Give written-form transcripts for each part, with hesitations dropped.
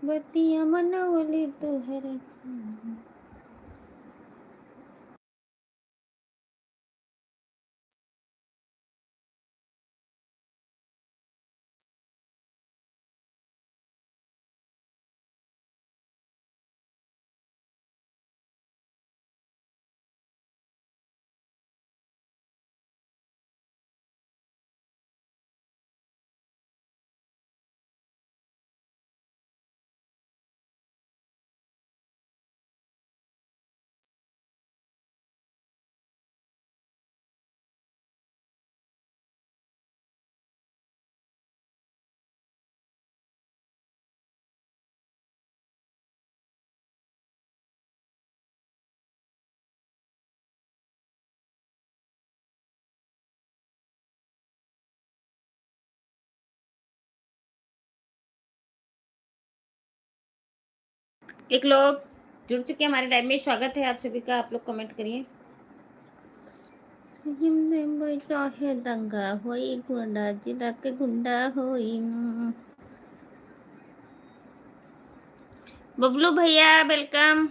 बतिया मनवली तुहरा। एक लोग जुड़ चुके हैं हमारे लाइव में, स्वागत है आप सभी का। आप लोग कमेंट करिए। चाहे दंगा होई गुंडा जिला के गुंडा होई। बबलू भैया वेलकम।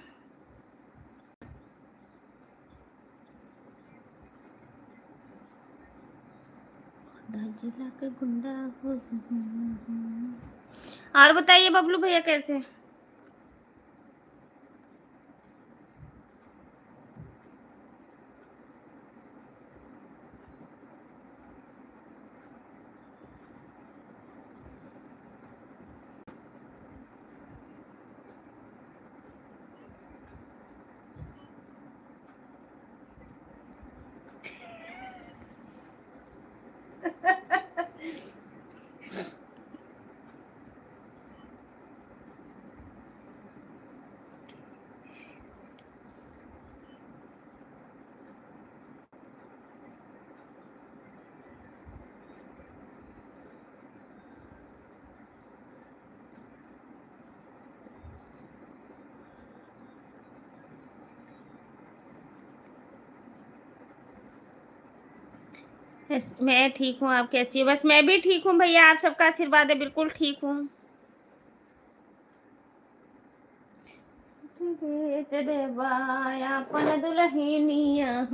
जिला के गुंडा होई। और बताइए बबलू भैया कैसे? मैं ठीक हूँ, आप कैसी हो? बस मैं भी ठीक हूँ भैया, आप सबका आशीर्वाद है, बिल्कुल ठीक हूँ। चढ़े बाया अपन दुल्हनिया।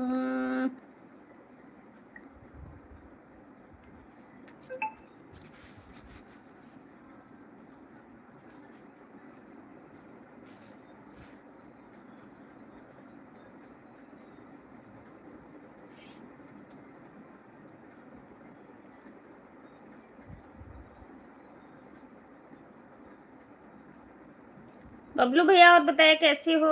बबलू भैया और बताइए कैसे हो?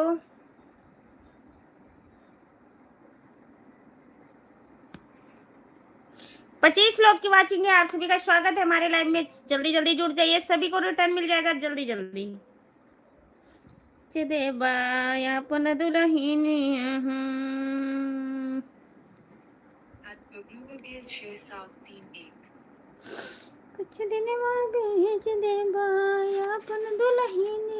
पच्चीस लोग की वाचिंग है, आप सभी का स्वागत है हमारे लाइव में। जल्दी जल्दी जुड़ जाइए, सभी को रिटर्न मिल जाएगा जल्दी जल्दी। चढ़े बाया अपन दुल्हनिया। कुछ दिन बाद भेज दे बाया अपन दुल्हनिया।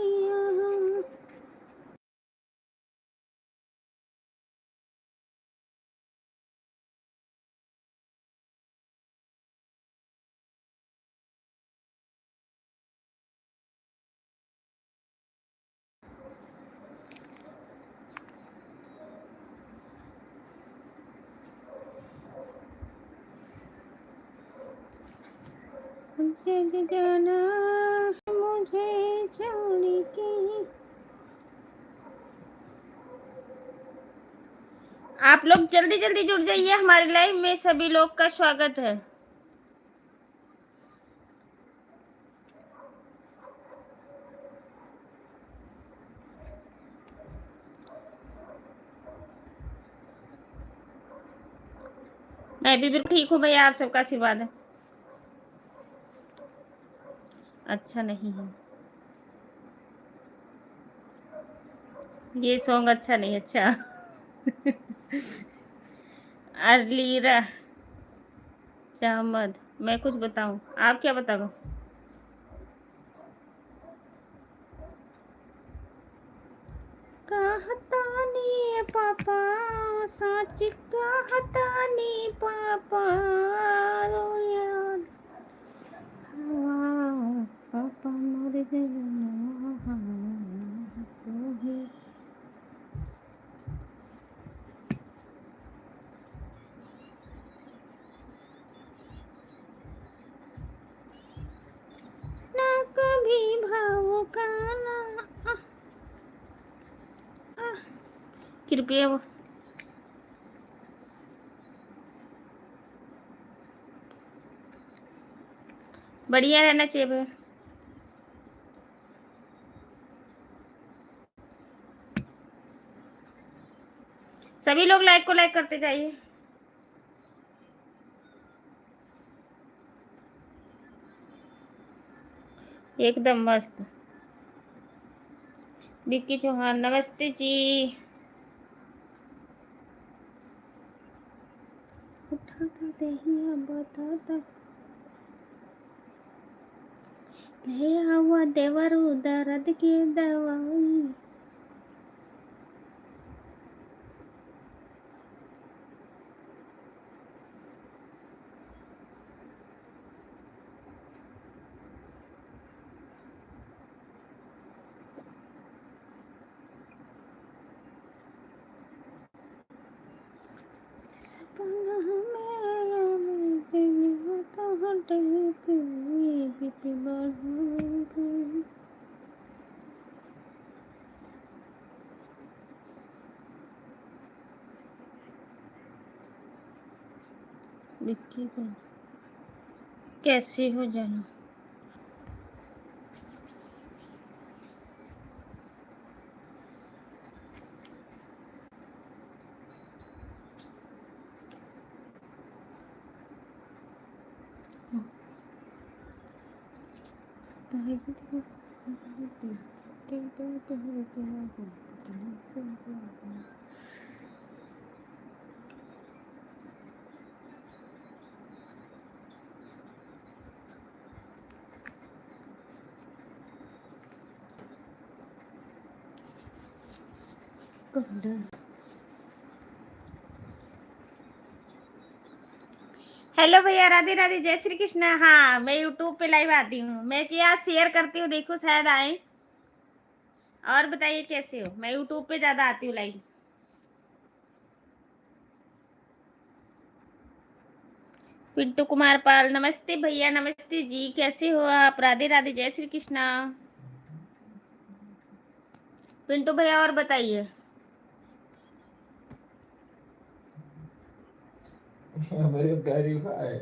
मुझे जाना मुझे छोड़ के। आप लोग जल्दी जल्दी जुड़ जाइए हमारे लाइव में, सभी लोग का स्वागत है। मैं भी बिल्कुल ठीक हूँ भैया, आप सबका आशीर्वाद है। अच्छा नहीं है ये सॉन्ग, अच्छा नहीं। अच्छा अरलीरा चामद, मैं कुछ बताऊं? आप क्या बताओ? कहतानी पापा, सच कहतानी पापा, रो यार पापा मर गए। वो काना कृपया वो बढ़िया रहना चाहिए भैया। सभी लोग लाइक को लाइक करते जाइए। एकदम मस्त। विक्की चौहान नमस्ते जी। उठाता दहिया बताता ले आवा देवरू दर्द की दवाई। सपना में होता हटे बीती बढ़ विक्की को कैसे हो जाना। हेलो भैया, राधे राधे, जय श्री कृष्ण। हाँ, मैं यूट्यूब पे लाइव आती हूँ। मैं क्या शेयर करती हूँ, देखो शायद आए। और बताइए कैसे हो। मैं यूट्यूब पे ज्यादा आती हूँ लाइव। पिंटू कुमार पाल नमस्ते भैया। नमस्ते जी, कैसे हो आप। राधे राधे, जय श्री कृष्णा। पिंटू भैया और बताइए। वेरीफाई।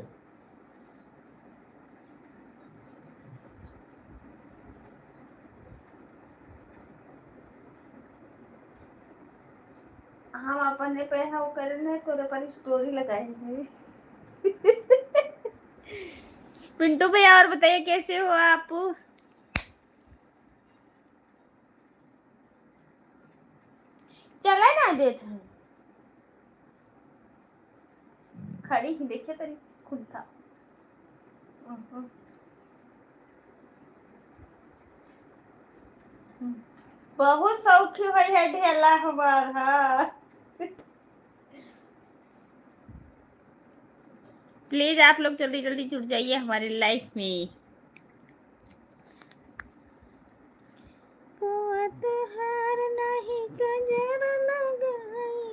हम अपने पे वो करने तोरे पर स्टोरी लगाएंगे। पिंटू भैया और बताइए कैसे हो आप। चला ना देता खड़ी ही देखिए तेरी खुद था। बहुत सौखी हुई है ढेला हमारा। प्लीज आप लोग जल्दी जल्दी जुड़ जाइए हमारे लाइफ में। हार नहीं गजर लगाई।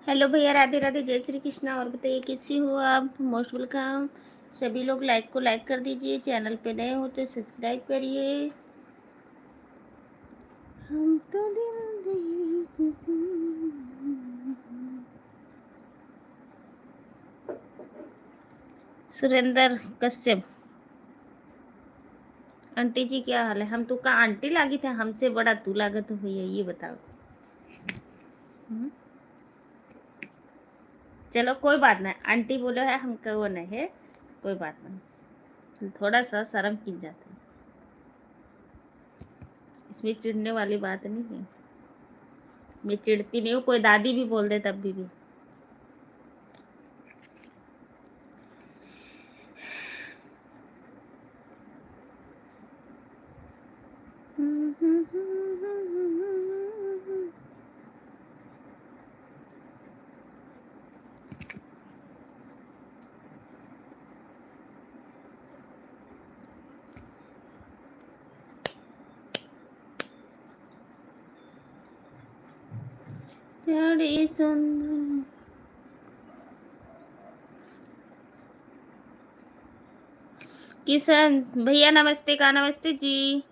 हेलो भैया, राधे राधे, जय श्री कृष्णा। और बताइए कैसी हो आप। Most welcome. सभी लोग लाइक को लाइक कर दीजिए। चैनल पे नए हो तो सब्सक्राइब करिए। हम तो दिल सुरेंद्र कश्यप, आंटी जी क्या हाल है? हम तो का आंटी लागी थे, हमसे बड़ा तू लागत हो भैया, ये बताओ। चलो कोई बात नहीं, आंटी बोलो है, हमको वो नहीं है, कोई बात नहीं, थोड़ा सा शर्म की जाती है, इसमें चिढ़ने वाली बात नहीं है। मैं चिढ़ती नहीं हूँ, कोई दादी भी बोल दे तब भी। बड़ी सुंदर किशन भैया नमस्ते का, नमस्ते जी।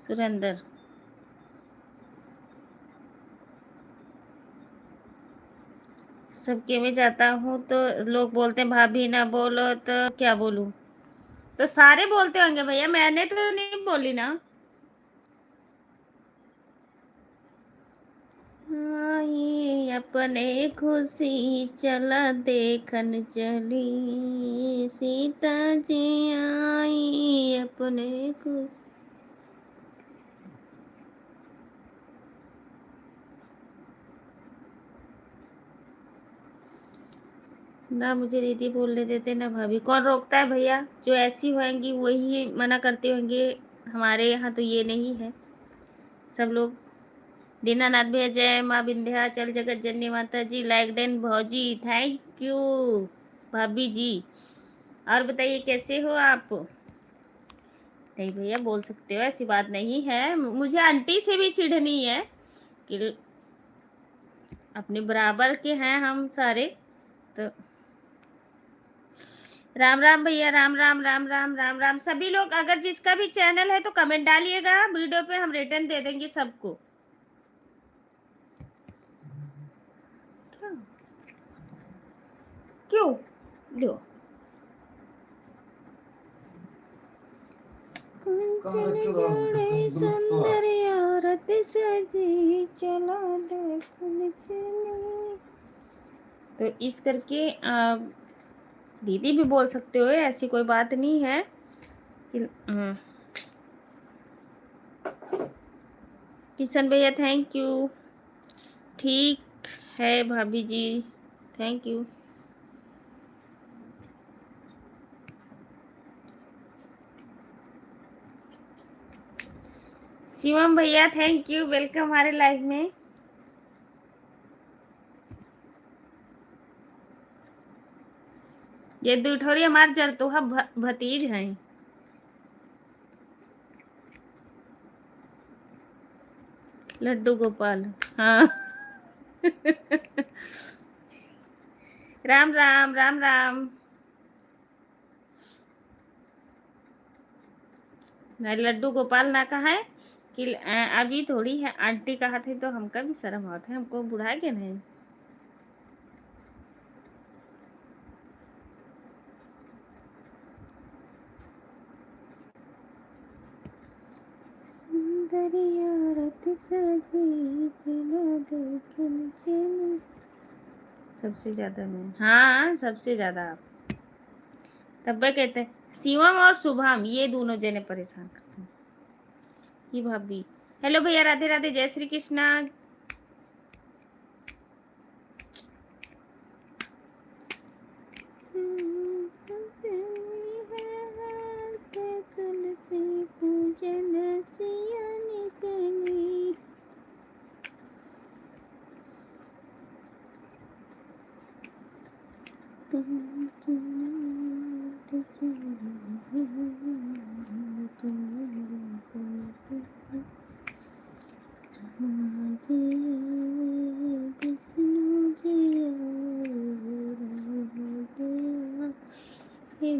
सुरेंद्र, सबके में जाता हूँ तो लोग बोलते हैं भाभी ना बोलो, तो क्या बोलूँ? तो सारे बोलते होंगे भैया, मैंने तो नहीं बोली ना। आई अपने खुशी चला देखन चली, सीता जी आई अपने खुशी। ना मुझे दीदी बोलने देते ना भाभी, कौन रोकता है भैया? जो ऐसी होंगी वही मना करते होंगे, हमारे यहाँ तो ये नहीं है। सब लोग, दीनानाथ भैया जय माँ विंध्याचल जगत जननी माता जी, लाइक डेन भौजी थैंक यू भाभी जी। और बताइए कैसे हो आप? नहीं भैया बोल सकते हो, ऐसी बात नहीं है, मुझे आंटी से भी चिढ़नी है कि अपने बराबर के हैं हम सारे। तो राम राम भैया, राम राम राम राम राम राम। सभी लोग अगर जिसका भी चैनल है तो कमेंट डालिएगा, वीडियो पे हम रिटर्न दे देंगे सबको। क्यों लो, कंचन जोड़े सुंदर औरत सजी चला देखन चली। तो इस करके दीदी भी बोल सकते हो, ऐसी कोई बात नहीं है कि किशन भैया थैंक यू, ठीक है भाभी जी, थैंक यू। शिवम भैया थैंक यू, वेलकम हमारे लाइव में। ये दूठौरी हमारे जरतोहा भतीज हैं। लड्डू गोपाल, हाँ। राम राम राम राम। नहीं, लड्डू गोपाल ना कहा है कि अभी थोड़ी है, आंटी कहा थे तो हमका भी शर्म आता है, हमको बुढ़ा के नहीं। सुंदरिया रत सजी चला देखन चली। सबसे ज्यादा मैं, हाँ सबसे ज्यादा आप। तब वह कहते हैं शिवम और शुभम, ये दोनों जने परेशान करते हैं। ये भाभी, हेलो भैया, राधे राधे, जय श्री कृष्णा। तुलसी पूजन सिया निकली।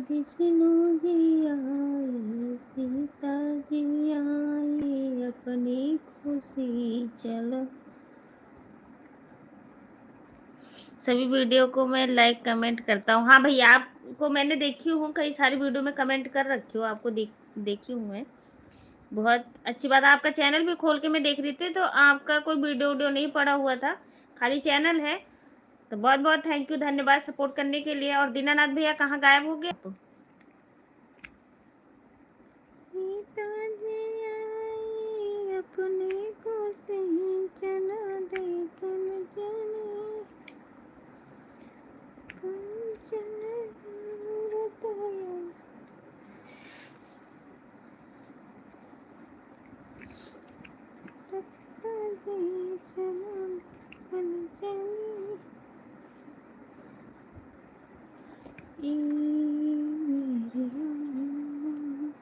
विष्णु जी आए, सीता जी आए अपनी खुशी चलो। सभी वीडियो को मैं लाइक कमेंट करता हूँ। हाँ भैया, आपको मैंने देखी हूँ, कई सारी वीडियो में कमेंट कर रखी हूँ, आपको देखी हूँ मैं। बहुत अच्छी बात है। आपका चैनल भी खोल के मैं देख रही थी, तो आपका कोई वीडियो नहीं पड़ा हुआ था, खाली चैनल है। तो बहुत बहुत थैंक यू, धन्यवाद सपोर्ट करने के लिए। और दीनानाथ भैया कहाँ गायब हो गए? सीता जी आई अपने को सही चला देखन जाने, कंचन बताया। रक्षा दे चला देखन जाने, ई मेरे आँगन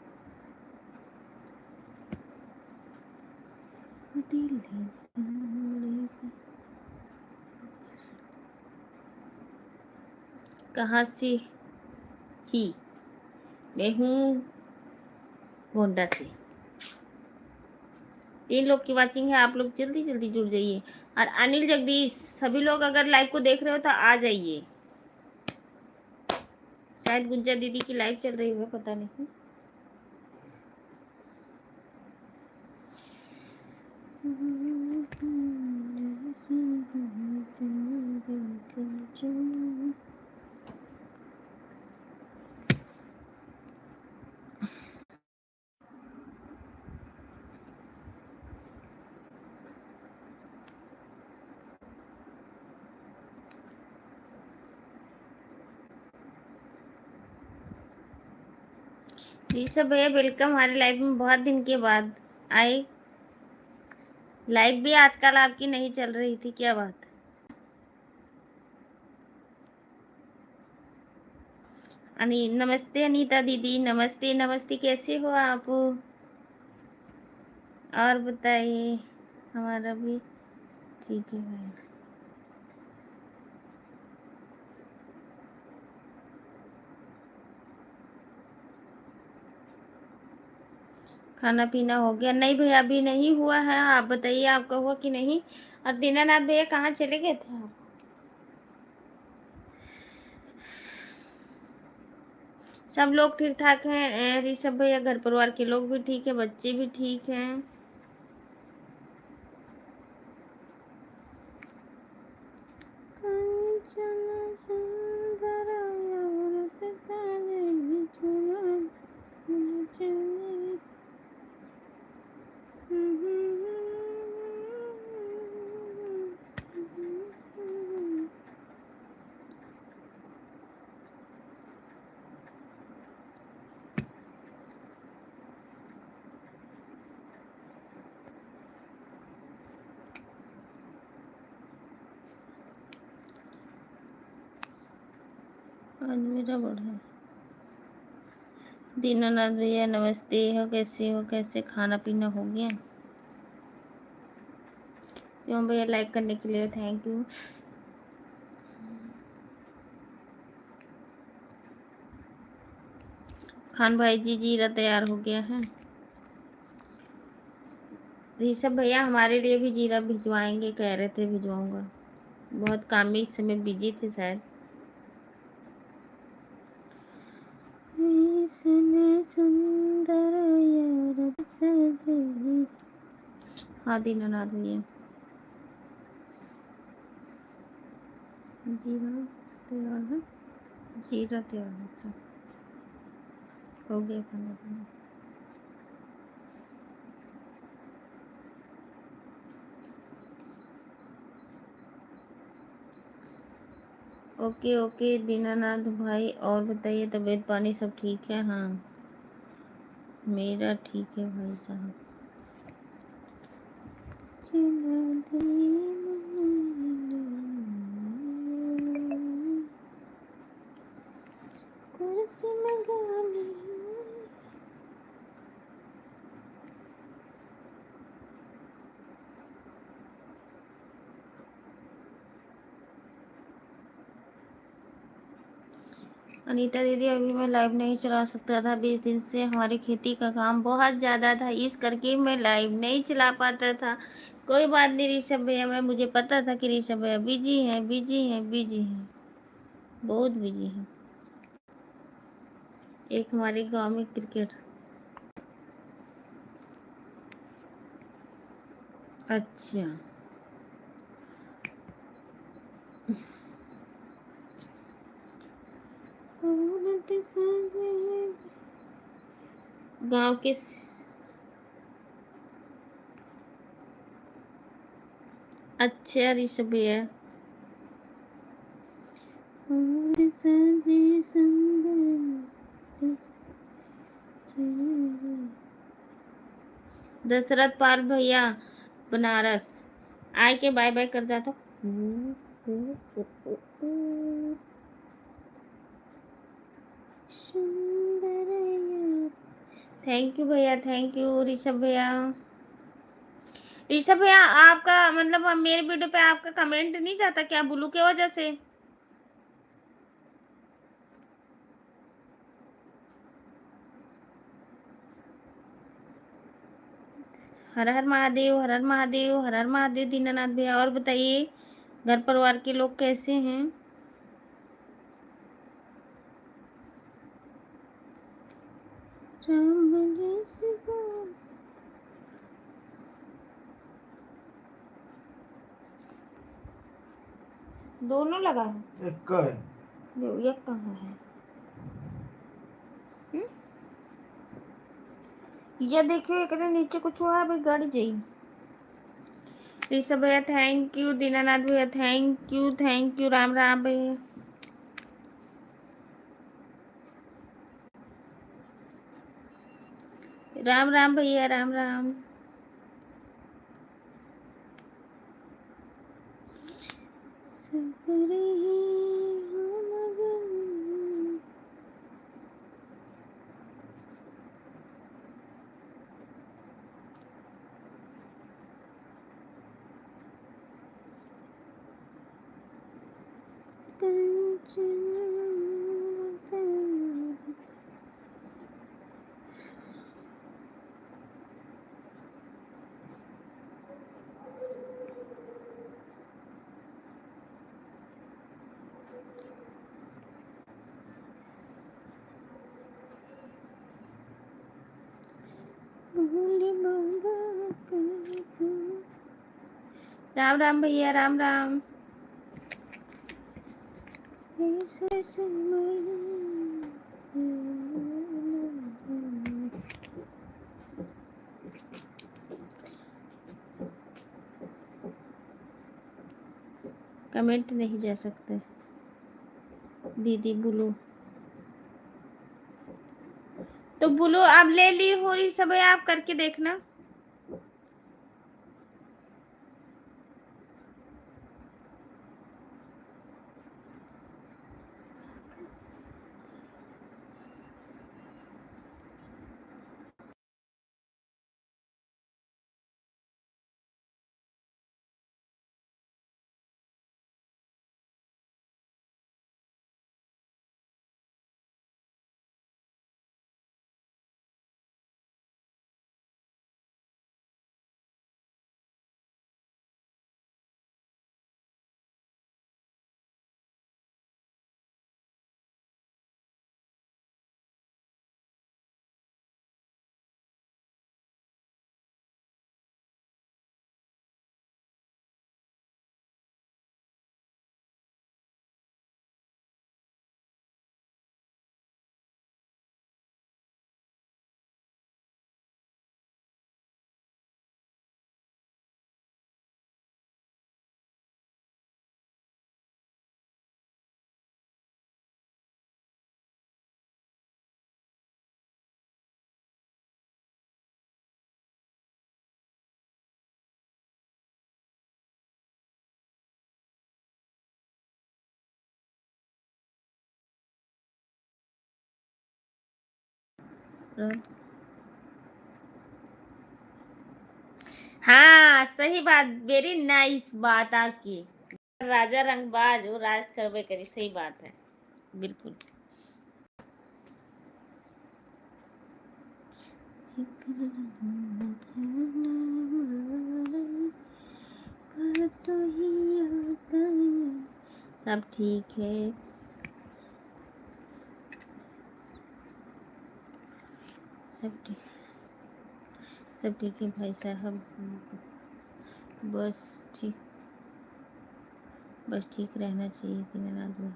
दिल तोड़े। कहाँ से ही? मैं हूँ गोंडा से। 3 लोग की वाचिंग है, आप लोग जल्दी जल्दी जुड़ जाइए। और अनिल जगदीश, सभी लोग अगर लाइव को देख रहे हो तो आ जाइए। शायद गुंजा दीदी की लाइव चल रही है, पता नहीं। जी सब भैया वेलकम हमारे लाइव में, बहुत दिन के बाद आए। लाइव भी आजकल आपकी नहीं चल रही थी, क्या बात है? नमस्ते अनीता दीदी, नमस्ते नमस्ते, कैसे हो आप? और बताइए। हमारा भी ठीक है भाई। खाना पीना हो गया? नहीं भैया अभी नहीं हुआ है, आप बताइए आपका हुआ कि नहीं? और दीनानाथ भैया कहाँ चले गए थे आप? सब लोग ठीक ठाक हैं ऋषभ भैया, घर परिवार के लोग भी ठीक है, बच्चे भी ठीक हैं। आज मेरा बड़ा दीनानाथ भैया नमस्ते, हो कैसे हो, कैसे खाना पीना हो गया? शिवम भैया लाइक करने के लिए थैंक यू। खान भाई जी जीरा तैयार हो गया है। ऋषभ भैया हमारे लिए भी जीरा भिजवाएंगे, कह रहे थे भिजवाऊंगा, बहुत काम में इस समय बिजी थे शायद। सुंदर यार सजे। हाँ दीनानाथ भैया जीरा तैयार है, जीरा तैयार है। अच्छा हो गया खाना पीना। ओके ओके दीनानाथ भाई, और बताइए तबीयत पानी सब ठीक है? हाँ मेरा ठीक है भाई साहब। चला दे कुर्सी में गाली। अनीता दीदी अभी मैं लाइव नहीं चला सकता था, 20 दिन से हमारी खेती का काम बहुत ज़्यादा था, इस करके मैं लाइव नहीं चला पाता था। कोई बात नहीं ऋषभ भैया, मैं मुझे पता था कि ऋषभ भैया बिजी हैं, बिजी हैं, बिजी हैं, बहुत बिजी हैं। एक हमारे गांव में क्रिकेट। अच्छा, गांव के अच्छा ऋषभ भैया। दशरथ पाल भैया बनारस आए के बाय बाय कर जाता। सुंदर यार, थैंक यू भैया, थैंक यू ऋषभ भैया। ऋषभ भैया आपका मतलब मेरे वीडियो पे आपका कमेंट नहीं जाता क्या ब्लू के वजह से? हर हर महादेव, हर हर महादेव, हर हर महादेव दीनानाथ भैया। और बताइए घर परिवार के लोग कैसे हैं? राम जैसे दोनों लगा है, एक का है, एक कहाँ है? ये देखियो एक नीचे कुछ हुआ है भाई, गड़ जाई। ऋषभ भैया थैंक यू, दीनानाथ भैया thank you, thank you, Ram Ram भैया। राम राम भैया, राम राम। राम राम भैया, राम राम। कमेंट नहीं जा सकते दीदी बुलू। तो बुलू आप ले ली हो ये सब, आप करके देखना। हाँ सही बात, वेरी नाइस बात आपकी। राजा रंगबाज वो राज करबे करी, सही बात है बिल्कुल। तो ही आता है। सब ठीक है, सब ठीक, सब ठीक है भाई साहब। बस ठीक, बस ठीक रहना चाहिए दीनानाथ में।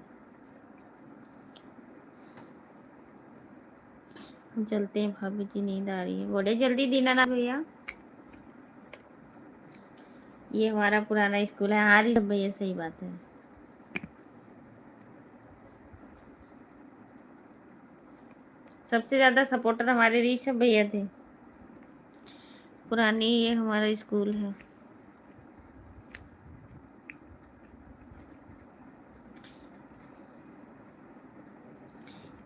हम चलते हैं, भाभी जी नींद आ रही है। बड़े जल्दी दीनानाथ भैया। ये हमारा पुराना स्कूल है। हाँ ऋषभ भैया सही बात है। सबसे ज़्यादा सपोर्टर हमारे ऋषभ भैया थे। पुरानी ये हमारा स्कूल है।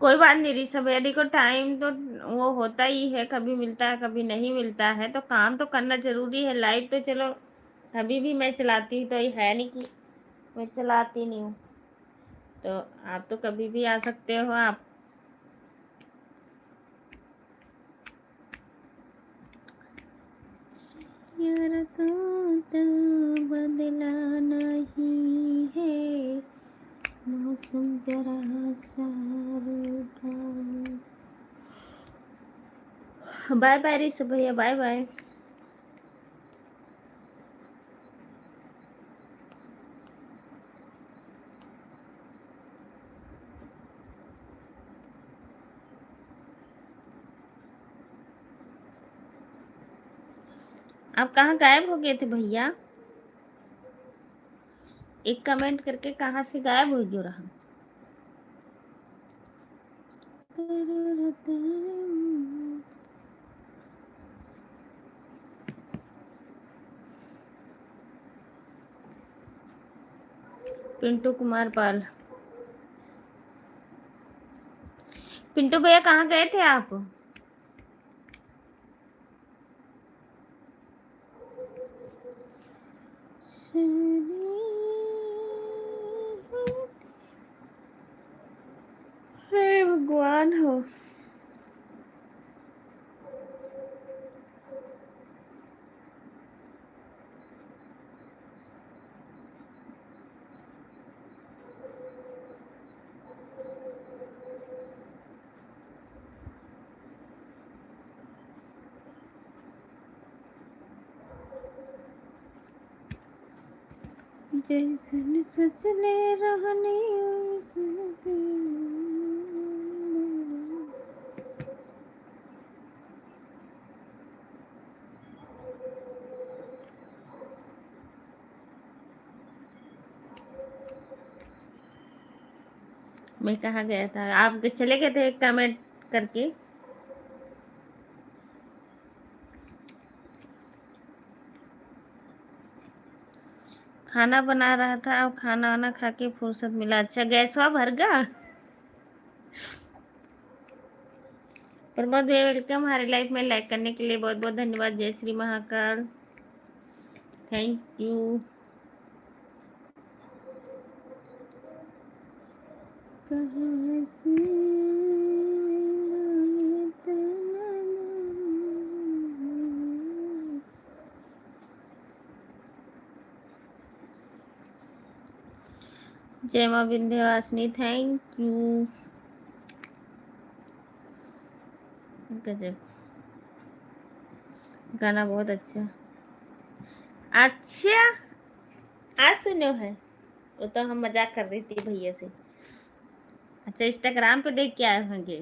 कोई बात नहीं ऋषभ भैया, देखो टाइम तो वो होता ही है, कभी मिलता है कभी नहीं मिलता है, तो काम तो करना ज़रूरी है। लाइव तो चलो कभी भी मैं चलाती हूँ, तो ये है नहीं कि मैं चलाती नहीं हूँ। तो आप तो कभी भी आ सकते हो आप। यार तो बदला नहीं है, मौसम जरा सा रूठा। बाय बाय ऋषभ भैया, बाय बाय। आप कहाँ गायब हो गए थे भैया? एक कमेंट करके कहाँ से गायब हो क्यों रहा? पिंटू कुमार पाल। पिंटू भैया कहाँ गए थे आप? हे भगवान हो। जैसन सचले रहने वैसन मैं कहाँ गया था? आप चले गए थे कमेंट करके। खाना बना रहा था, अब खाना वाना खा के फुर्सत मिला। अच्छा गैसवा भर गया। प्रमोद भैया वेलकम हमारे लाइफ में। लाइक करने के लिए बहुत बहुत धन्यवाद। जय श्री महाकाल, थैंक यू। कहाँ से जय माँ विंध्यवासिनी, थैंक यू। गजब गाना, बहुत अच्छा। अच्छा आज सुनो है, वो तो हम मजाक कर रही थी भैया से। अच्छा इंस्टाग्राम पे देख के आए होंगे।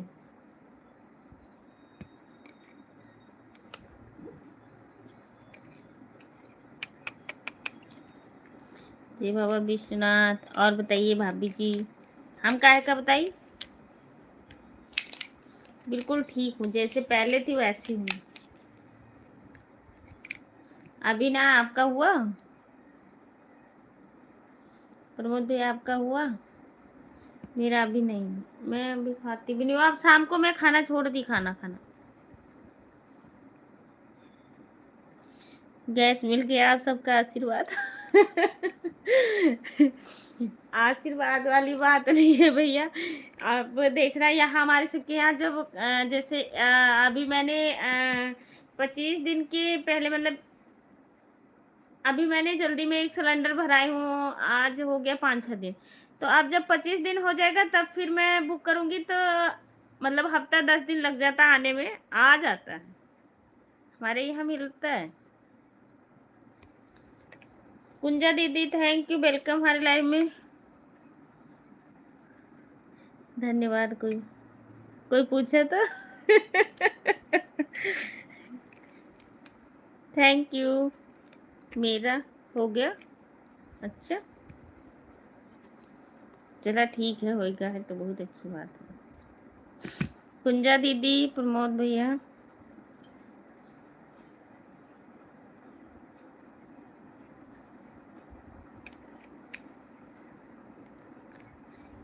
जी बाबा विश्वनाथ। और बताइए भाभी जी, हम काहे का बताइए? बिल्कुल ठीक हूँ, जैसे पहले थी वैसी हूँ। अभी ना आपका हुआ प्रमोद भैया, आपका हुआ? मेरा अभी नहीं, मैं अभी खाती भी नहीं हूँ। अब शाम को मैं खाना छोड़ दी, खाना खाना। गैस मिल गया, आप सबका आशीर्वाद। आशीर्वाद वाली बात नहीं है भैया। अब देखना यहाँ हमारे सबके यहाँ जब जैसे अभी मैंने 25 दिन के पहले, मतलब अभी मैंने जल्दी में एक सिलेंडर भराई हूँ, आज हो गया 5-6 दिन। तो अब जब 25 दिन हो जाएगा तब फिर मैं बुक करूँगी, तो मतलब हफ्ता 10 दिन लग जाता है आने में, आ जाता है, हमारे यहाँ मिलता है। कुंजा दीदी थैंक यू, वेलकम हमारे लाइव में, धन्यवाद। कोई कोई पूछे तो थैंक यू। मेरा हो गया, अच्छा चला ठीक है, होएगा है तो बहुत अच्छी बात है। कुंजा दीदी, प्रमोद भैया,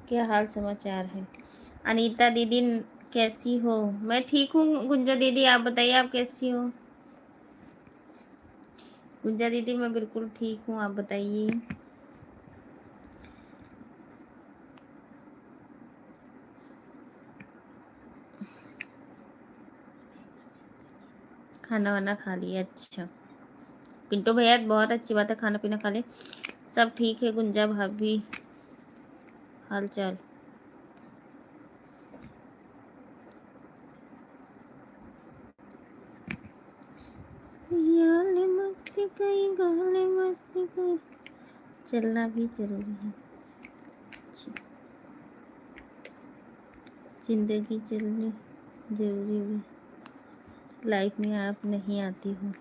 क्या हाल समाचार है? अनीता दीदी कैसी हो? मैं ठीक हूँ गुंजा दीदी, आप बताइए आप कैसी हो? गुंजा दीदी मैं बिल्कुल ठीक हूँ, आप बताइए। खाना वाना खा लिया? अच्छा पिंटू भैया बहुत अच्छी बात है, खाना पीना खा ले। सब ठीक है गुंजा भाभी, हाल चाल? याले मस्ती कई गाले मस्ती कई, चलना भी जरूरी है, जिंदगी चलनी जरूरी भी, लाइफ में आप नहीं आती हो।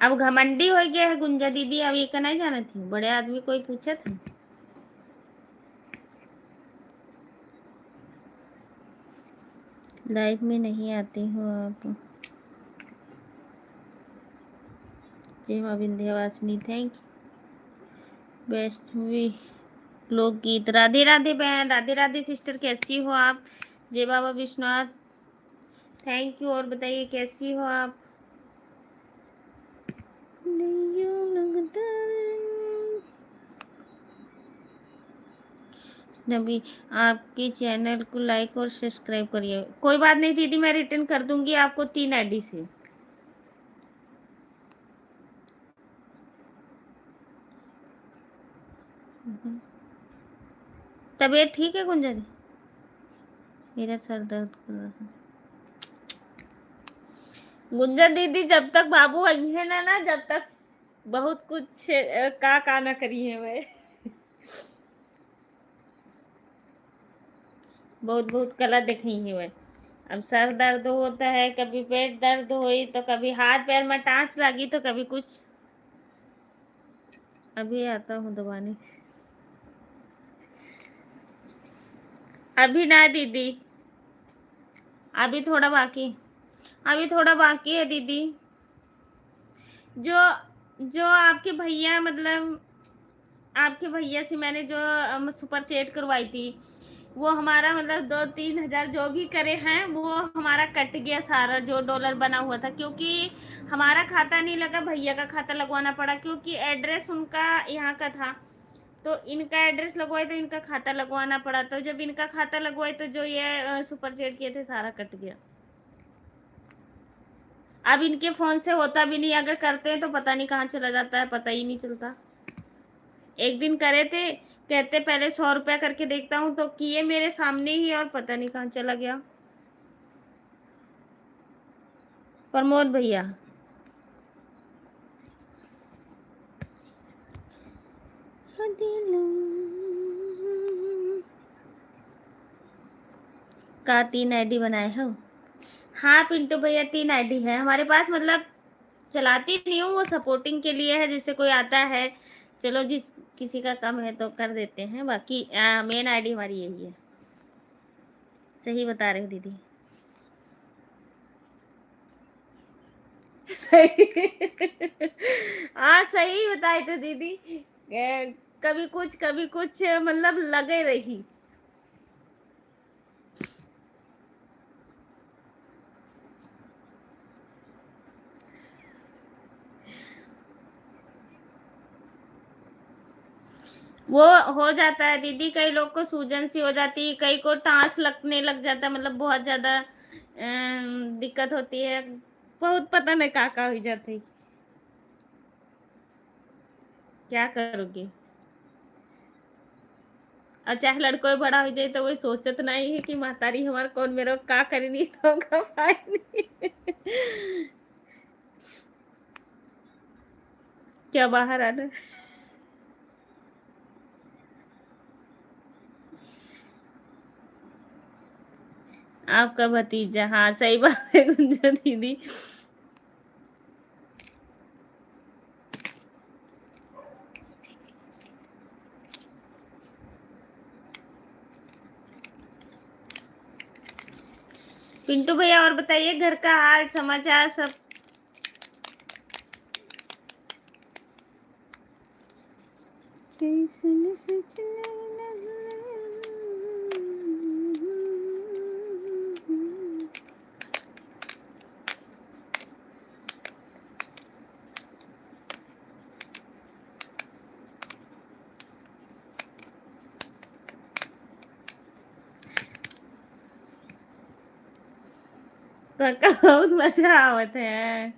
अब घमंडी हो गया है गुंजा दीदी, अब ये कहना ही जाना थी, बड़े आदमी कोई पूछा था? लाइफ में नहीं आती हो आप। जय माँ विंध्यवासिनी थैंक यू। वैष्णवी लोकगीत, राधे राधे बहन, राधे राधे सिस्टर, कैसी हो आप? जय बाबा विश्वनाथ थैंक यू। और बताइए कैसी हो आप? नबी आपके चैनल को लाइक और सब्सक्राइब करिए। कोई बात नहीं दीदी, मैं रिटर्न कर दूंगी आपको 3 आईडी से। तबीयत ठीक है गुंजा दी? मेरा सर दर्द कर रहा है गुंजा दीदी, जब तक बाबू आई है ना जब तक बहुत कुछ का ना करी है मैं बहुत बहुत कला दिखी है मैं। अब सर दर्द होता है, कभी पेट दर्द हुई, तो कभी हाथ पैर में टांस लगी, तो कभी कुछ। अभी आता हूँ दबाने, अभी ना दीदी, अभी थोड़ा बाकी, अभी थोड़ा बाकी है दीदी। जो जो आपके भैया, मतलब आपके भैया से मैंने जो सुपर चैट करवाई थी, वो हमारा मतलब 2-3 हज़ार जो भी करे हैं वो हमारा कट गया सारा, जो डॉलर बना हुआ था, क्योंकि हमारा खाता नहीं लगा, भैया का खाता लगवाना पड़ा, क्योंकि एड्रेस उनका यहाँ का था, तो इनका एड्रेस लगवाए तो इनका खाता लगवाना पड़ा, तो जब इनका खाता लगवाए तो जो ये सुपर चैट किए थे सारा कट गया। अब इनके फ़ोन से होता भी नहीं, अगर करते हैं तो पता नहीं कहाँ चला जाता है, पता ही नहीं चलता। एक दिन करे थे, कहते पहले 100 रुपया करके देखता हूँ, तो किए मेरे सामने ही और पता नहीं कहाँ चला गया। प्रमोद भैया का 3 आईडी बनाए हो? हाँ पिंटू भैया 3 आईडी है हमारे पास, मतलब चलाती नहीं हूँ, वो सपोर्टिंग के लिए है, जिससे कोई आता है चलो, जिस किसी का कम है तो कर देते हैं, बाकी मेन आईडी हमारी यही है। सही बता रहे हो दीदी सही हाँ सही बताए थे दीदी, कभी कुछ मतलब लगे रही। वो हो जाता है दीदी, कई लोग को सूजन सी हो जाती है, कई को टांस लगने लग जाता है, मतलब बहुत ज़्यादा दिक्कत होती है, बहुत पता नहीं का हो जाते। क्या करोगे? और चाहे लड़को बड़ा हो जाए तो वही सोचत नहीं है कि महतारी हमार कौन मेरा का करी तो का पाई। क्या बाहर आना? आपका भतीजा, हाँ सही बात है गुंजा दीदी। पिंटू भैया और बताइए घर का हाल समाचार सब। काका बहुत मजा आवत है।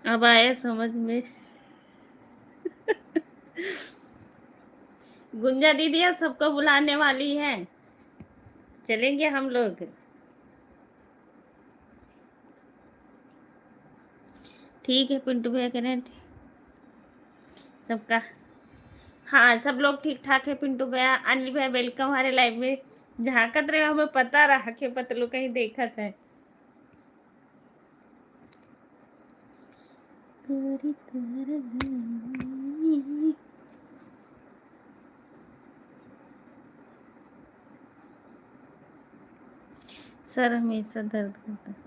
अब आया समझ में। गुंजा दीदी अब सबको बुलाने वाली है, चलेंगे हम लोग। ठीक है पिंटू भैया कह रहे हैं सबका। हाँ सब लोग ठीक ठाक है पिंटू भैया। अनिल भैया वेलकम हमारे लाइव में। झांकत रहे हमें पता रहा के पतलू कहीं देखत है। सर हमेशा दर्द करता है।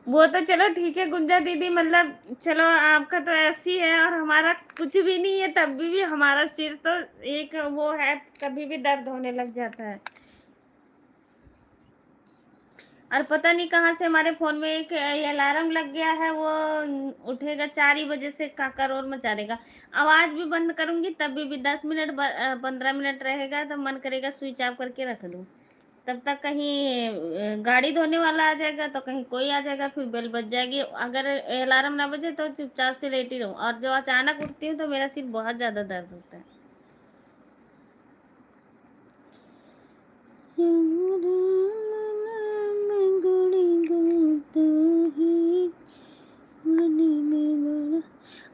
वो तो चलो ठीक है गुंजा दीदी, मतलब चलो आपका तो ऐसी है और हमारा कुछ भी नहीं है, तब भी हमारा सिर तो एक वो है, कभी भी दर्द होने लग जाता है। और पता नहीं कहाँ से हमारे फोन में एक अलार्म लग गया है, वो उठेगा 4 ही बजे से काकर और मचा देगा। आवाज भी बंद करूंगी तब भी 10 मिनट 15 मिनट रहेगा तो मन करेगा स्विच ऑफ करके रख दूं। तब तक कहीं गाड़ी धोने वाला आ जाएगा तो कहीं कोई आ जाएगा, फिर बेल बज जाएगी। अगर अलार्म ना बजे तो चुपचाप से लेटी रहूं, और जो अचानक उठती हूँ तो मेरा सिर बहुत ज़्यादा दर्द होता है।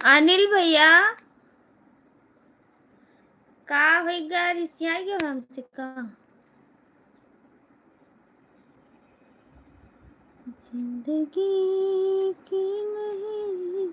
अनिल भैया का होगा रिसिया गयो हमसे का। जिंदगी की नहीं।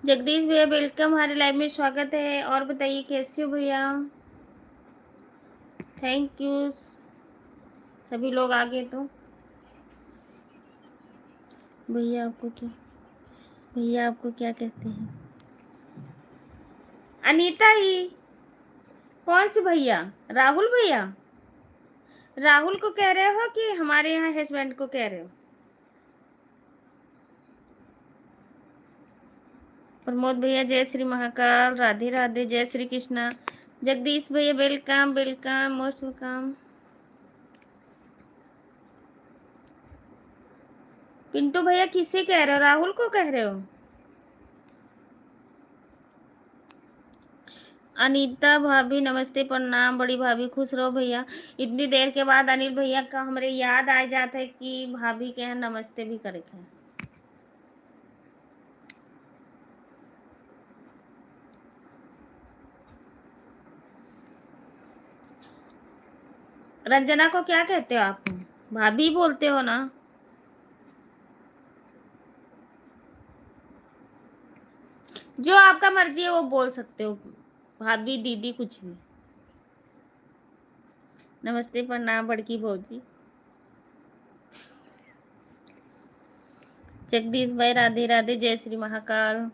जगदीश भैया वेलकम हमारे लाइव में, स्वागत है। और बताइए कैसे हो भैया? थैंक यू सभी लोग आ गए तो। भैया आपको क्या, भैया आपको क्या कहते हैं? अनीता ही। कौन सी भैया? राहुल भैया? राहुल को कह रहे हो कि हमारे यहाँ हस्बैंड को कह रहे हो? प्रमोद भैया जय श्री महाकाल, राधे राधे, जय श्री कृष्णा। जगदीश भैया welcome welcome, most welcome. Pintu भैया किसे कह रहे हो? राहुल को कह रहे हो? अनीता भाभी नमस्ते प्रणाम, बड़ी भाभी खुश रहो भैया। इतनी देर के बाद अनिल भैया का हमरे याद आ जाता है कि भाभी के यहाँ नमस्ते भी करे थे। रंजना को क्या कहते हो आप? भाभी बोलते हो ना? जो आपका मर्जी है वो बोल सकते हो, भाभी दीदी कुछ भी। नमस्ते प्रणाम बड़की भौजी। जगदीश भाई राधे राधे, जय श्री महाकाल।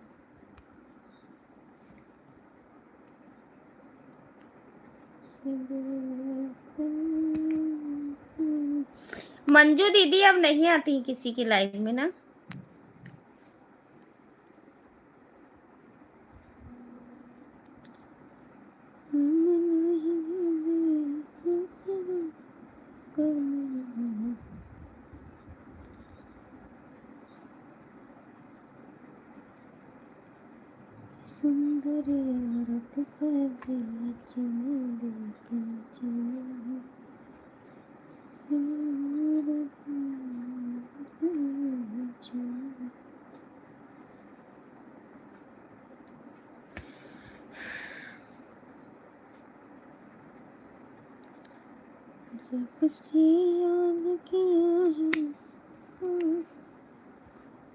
मंजू दीदी अब नहीं आती किसी की लाइव में ना। सुंदर औरत सजी चमेली की चमेली। जब से याद किया है।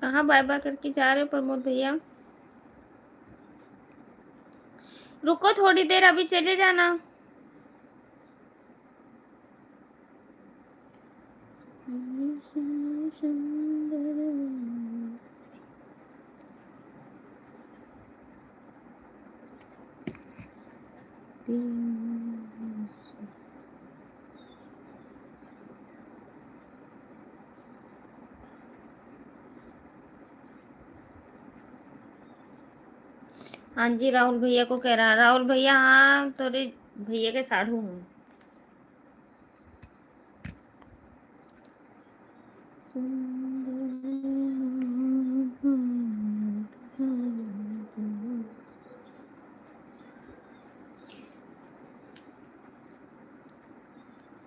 कहाँ बाय बाय करके जा रहे हो प्रमोद भैया? रुको थोड़ी देर, अभी चले जाना। हाँ जी, राहुल भैया को कह रहा। राहुल भैया हाँ, थोड़े भैया के साढ़ू हूँ।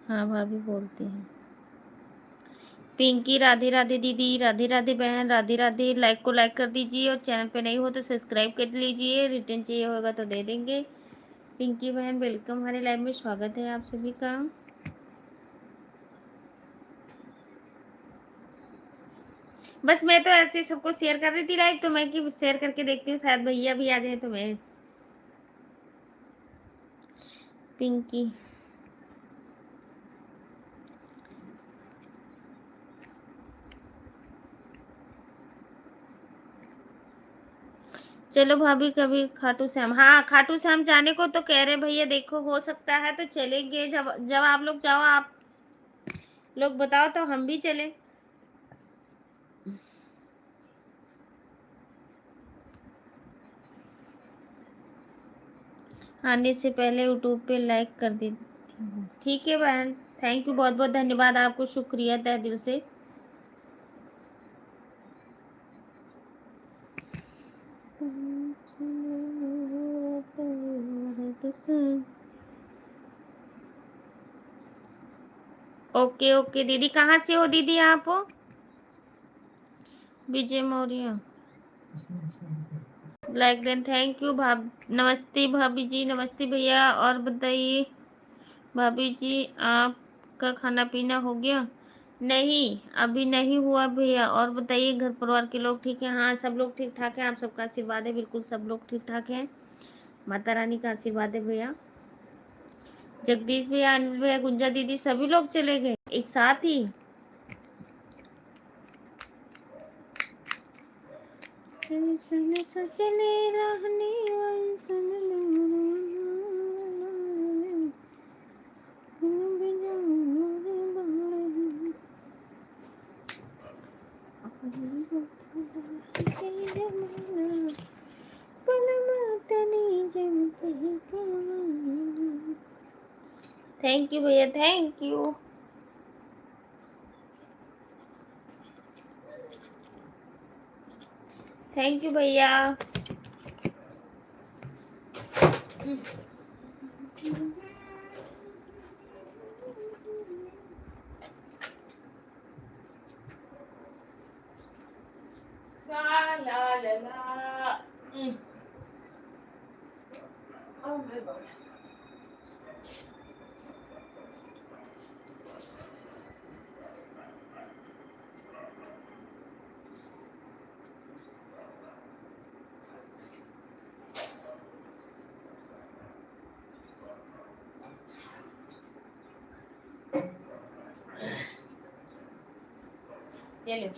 हाँ भाभी बोलते हैं। पिंकी राधे राधे दीदी, राधे राधे बहन, राधे राधे। लाइक को लाइक कर दीजिए और चैनल पे नहीं हो तो सब्सक्राइब कर लीजिए। रिटर्न चाहिए होगा तो दे देंगे। पिंकी बहन वेलकम, हमारे लाइव में स्वागत है आप सभी का। बस मैं तो ऐसे सबको शेयर कर रही थी लाइव, तो मैं कि शेयर करके देखती हूँ, शायद भैया भी आ जाए तो मैं। पिंकी चलो भाभी, कभी खाटू श्याम, हाँ खाटू श्याम जाने को तो कह रहे भैया, देखो हो सकता है तो चलेंगे। जब जब आप लोग जाओ, आप लोग बताओ तो हम भी चले। आने से पहले यूट्यूब पे लाइक कर देती हूँ। ठीक है बहन, थैंक यू, बहुत बहुत धन्यवाद आपको, शुक्रिया तहे दिल से। ओके ओके दीदी, कहाँ से हो दीदी आप? Vijay Maurya, like then, thank you भाभी। नमस्ते भाभी जी, नमस्ते भैया। और बताइए भाभी जी, आपका खाना पीना हो गया? नहीं अभी नहीं हुआ भैया। और बताइए घर परिवार के लोग ठीक हैं? हाँ सब लोग ठीक ठाक हैं, आप सबका आशीर्वाद है, बिल्कुल सब लोग ठीक ठाक हैं, माता रानी का आशीर्वाद है भैया। जगदीश भैया, अनिल भैया, गुंजा दीदी, सभी लोग चले गए एक साथ ही। चले रहने थैंक यू भैया, थैंक यू। थैंक यू भैया। ला ला ला ला। Oh my God. ये ले।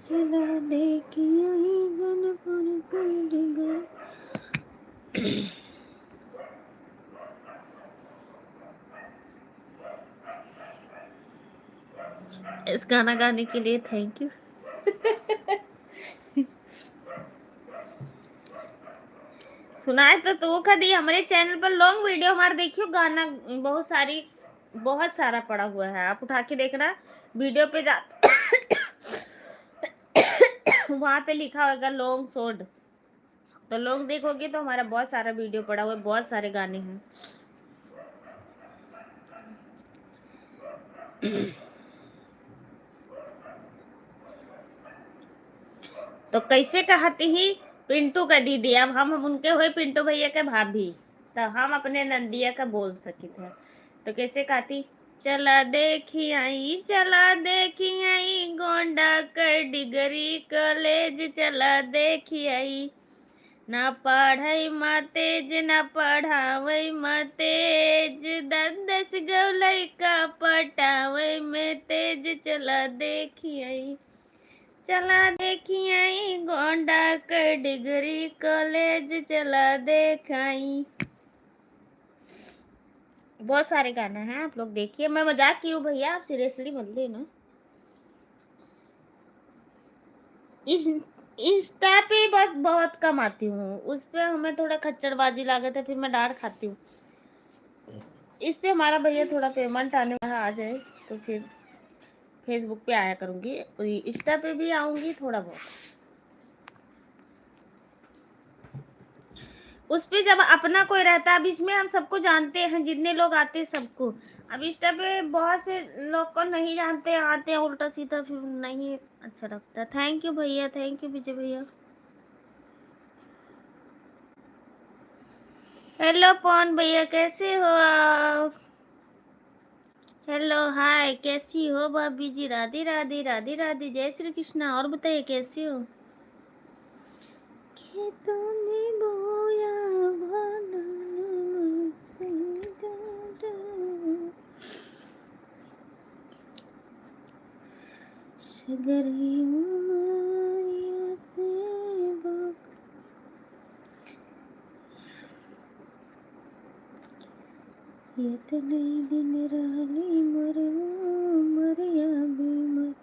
चला देखिए इस गाना गाने के लिए थैंक यू। सुनाए तो कदी हमारे चैनल पर लॉन्ग वीडियो हमारे देखियो, गाना बहुत सारा पड़ा हुआ है, आप उठा के देखना वीडियो पे जा। वहाँ पे लिखा होगा लॉन्ग शॉर्ट, तो लॉन्ग देखोगे तो हमारा बहुत सारा वीडियो पड़ा हुआ है, बहुत सारे गाने हैं। तो कैसे कहती ही पिंटू का दीदी, अब हम उनके हुए पिंटू भैया के भाभी, तो हम अपने नंदिया का बोल सके थे। तो कैसे कहती, चला देखी आई गोंडा कर डिग्री कॉलेज, चला देखी आई ना पढ़ाई माँ तेज ना पढ़ावई माँ तेज, 10 गौलई का पटावई में तेज, चला देखी आई गोंडा कर डिग्री कॉलेज, चला देखाई। बहुत सारे गाना हैं, आप लोग देखिए। मैं मजाक की हूँ भैया, आप सीरियसली मत लेना। इंस्टा पे बहुत कम आती हूँ, उस पे हमें थोड़ा खच्चरबाजी लागत है, फिर मैं डांट खाती हूँ। इस पे हमारा भैया थोड़ा पेमेंट आने वाला आ जाए तो फिर फेसबुक पे आया करूँगी, इंस्टा पे भी आऊँगी थोड़ा बहुत। उस पे जब अपना कोई रहता है, अब इसमें हम सबको जानते हैं, जितने लोग आते हैं सबको। अब इंस्टा पे बहुत से लोग को नहीं जानते, आते हैं उल्टा सीधा, फिर नहीं अच्छा लगता। थैंक यू भैया, थैंक यू विजय भैया। हेलो पवन भैया, कैसे हो आप? हेलो हाय, कैसी हो भाभी जी? राधे राधे राधे राधे, जय श्री कृष्णा। और बताइए कैसे हो? खेतों में बोया सगरी उमरिया से इतने दिन रहली मरिया भी।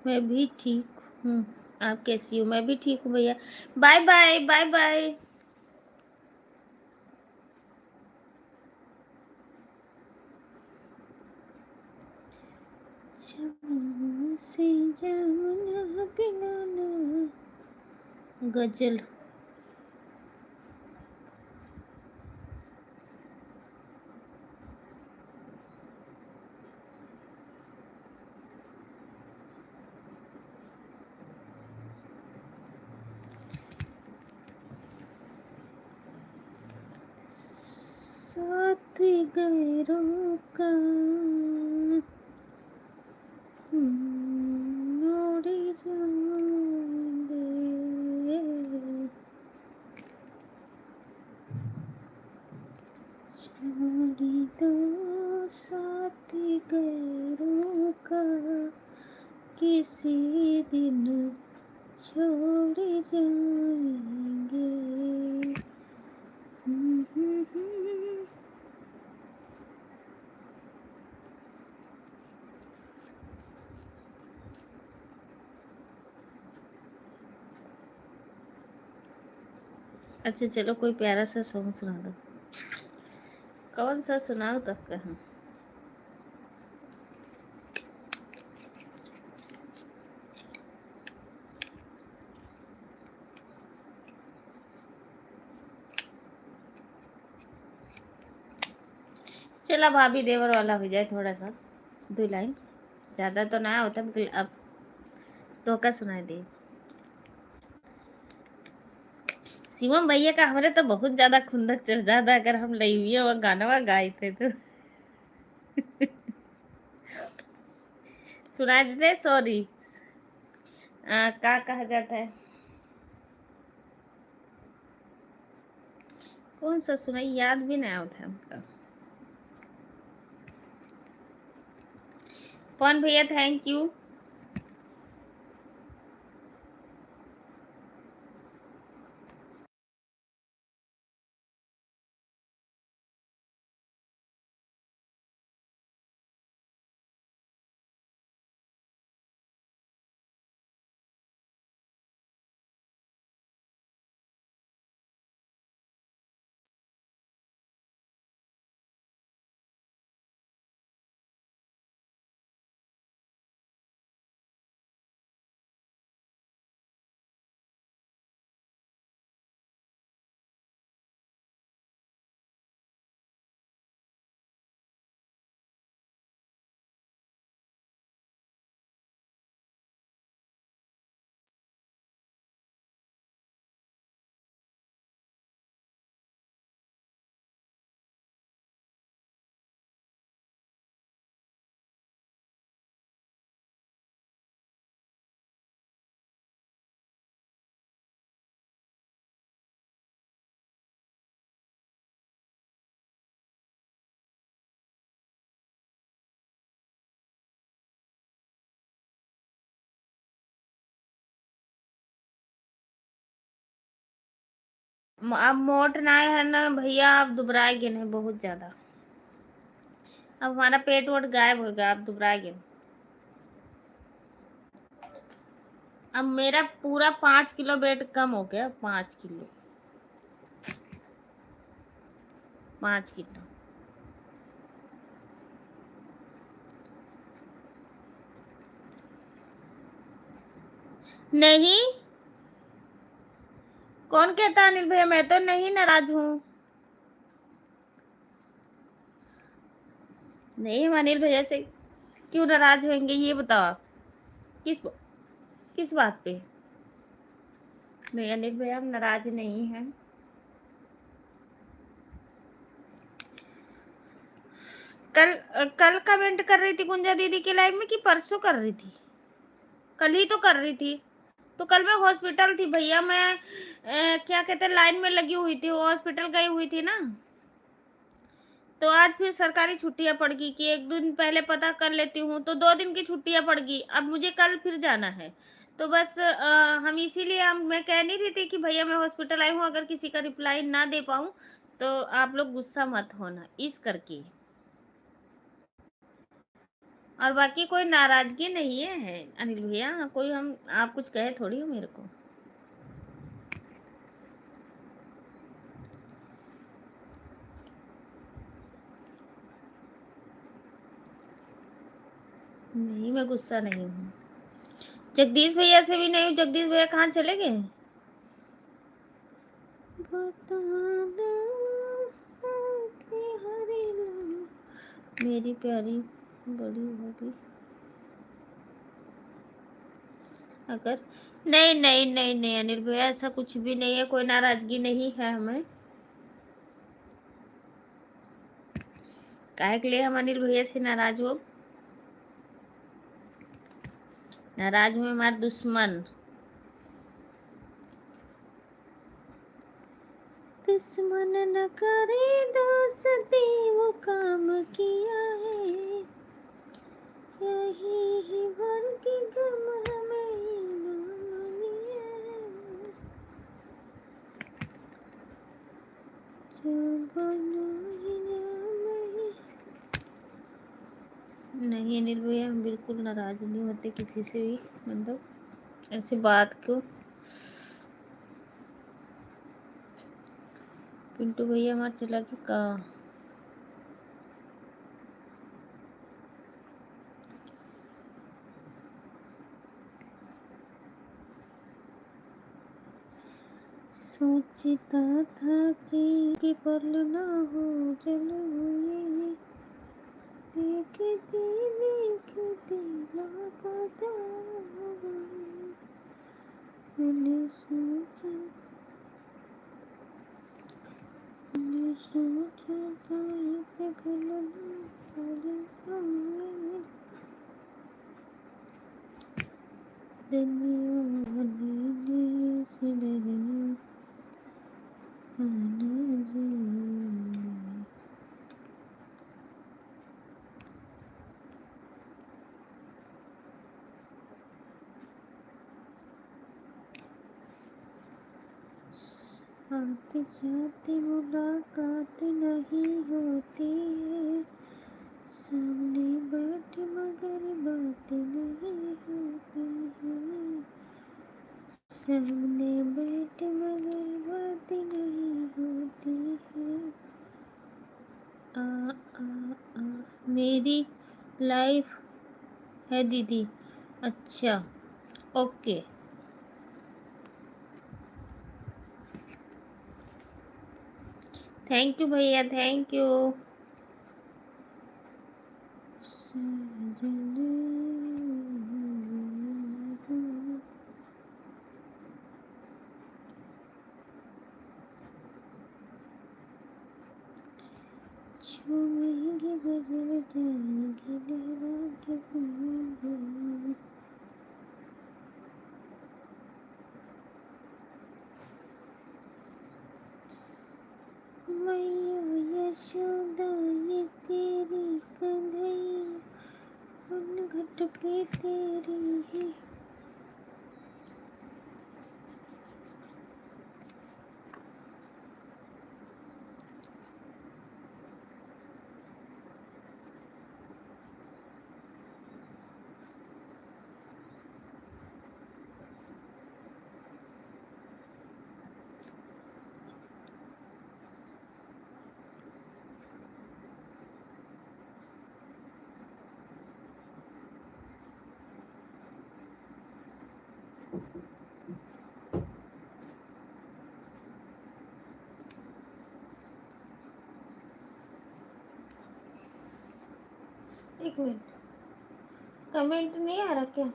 मैं भी ठीक हूँ, आप कैसी हो? मैं भी ठीक हूँ भैया। Bye bye bye bye. से जामुना पिलाना, गजल। साथ गैरों का उड़ी जाएंगे, छोड़ी दो साथ गैरों का, किसी दिन छोड़ जाएंगे। अच्छा चलो कोई प्यारा सा सॉन्ग सुना दो। कौन सा सुनाओ तब कहाँ। चला भाभी देवर वाला हो जाए थोड़ा सा, 2 लाइन, ज़्यादा तो ना होता, अब तो का सुनाई दे। शिवम भैया का हमारे तो बहुत ज्यादा खुंदक चढ़ जाता अगर हम लईविया वो गाना गाए थे तो। सुनाई देते, सॉरी। क्या कहा जाता है, कौन सा सुनाई, याद भी नहीं आता हमका। कौन भैया, थैंक यू। अब मोट ना है ना भैया, आप दुबराएंगे नहीं बहुत ज्यादा। अब हमारा पेट वोट गायब होगा, आप दुबराएंगे। अब मेरा पूरा 5 किलो वेट कम हो गया, 5 किलो, 5 किलो। नहीं, कौन कहता अनिल भैया, मैं तो नहीं नाराज हूँ। नहीं, हम अनिल भैया से क्यों नाराज होंगे, ये बताओ आप। किस किस बात पे। नहीं अनिल भैया, हम नाराज नहीं हैं। कल कल कमेंट कर रही थी गुंजा दीदी की लाइव में कि परसों कर रही थी, कल ही तो कर रही थी। तो कल मैं हॉस्पिटल थी भैया, मैं क्या कहते हैं, लाइन में लगी हुई थी, हॉस्पिटल गई हुई थी ना। तो आज फिर सरकारी छुट्टियां पड़ गई कि एक दिन पहले पता कर लेती हूँ, तो 2 दिन की छुट्टियां पड़ गई, अब मुझे कल फिर जाना है। तो बस हम इसीलिए, हम मैं कह नहीं रही थी कि भैया मैं हॉस्पिटल आई हूँ, अगर किसी का रिप्लाई ना दे पाऊँ तो आप लोग गुस्सा मत होना इस करके। और बाकी कोई नाराजगी नहीं है अनिल भैया, कोई हम आप कुछ कहे थोड़ी हो मेरे को। नहीं, मैं गुस्सा नहीं हूँ। जगदीश भैया से भी नहीं हूँ। जगदीश भैया कहाँ चले गए। मेरी प्यारी बड़ी होगी अगर। नहीं नहीं नहीं नहीं अनिल भैया, ऐसा कुछ भी नहीं है, कोई नाराजगी नहीं है हमें। काहे के लिए हम अनिल भैया से नाराज हो। नाराज हुए हमारे दुश्मन। दुश्मन न करे दोस्ती, वो काम किया है, यही ही भर के गम हमें नाम लिया है, जो बना ही नाम है। नहीं अनिल भैया, हम बिल्कुल नाराज नहीं होते किसी से भी, मतलब ऐसी बात को। पिंटू भैया हमारा चला के कहाँ? सोचता था कि पल ना हो जल हुए, देखते देखते लापता हो गए। मैंने सोचा था ये पल ना हो जल हुए, दुनिया बनने से डरना आना जी। आते जाते मुलाकात नहीं होती है, सामने बैठे मगर बात नहीं होती है, सामने बैठे मगर बात नहीं होती है। आ आ आ मेरी लाइफ है दीदी। अच्छा, ओके। थैंक यू भैया, थैंक यू। छूएंगे गुजर जाएंगे लहरा के फूल। मैया यशोदा ये तेरी कन्हैया उन घट पे तेरी है। एक मिनट, कमेंट नहीं आ रहा क्या?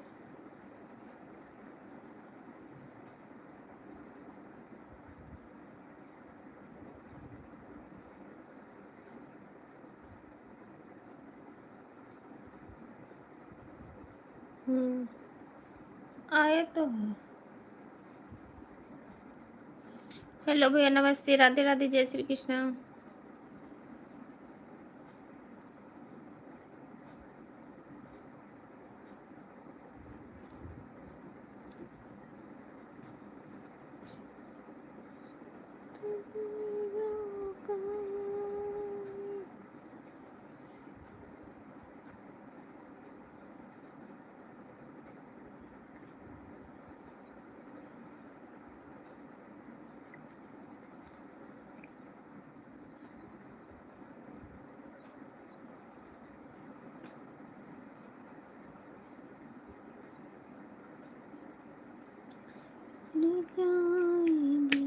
आया तो है। हेलो भैया, नमस्ते, राधे राधे, जय श्री कृष्णा। ले जाएंगे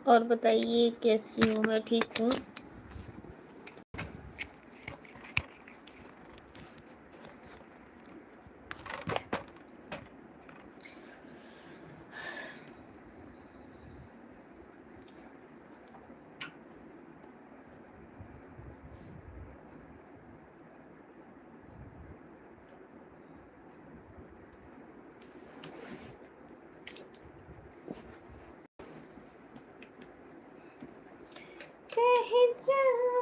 और बताइए कैसी हूँ? मैं ठीक हूँ। कहीं चला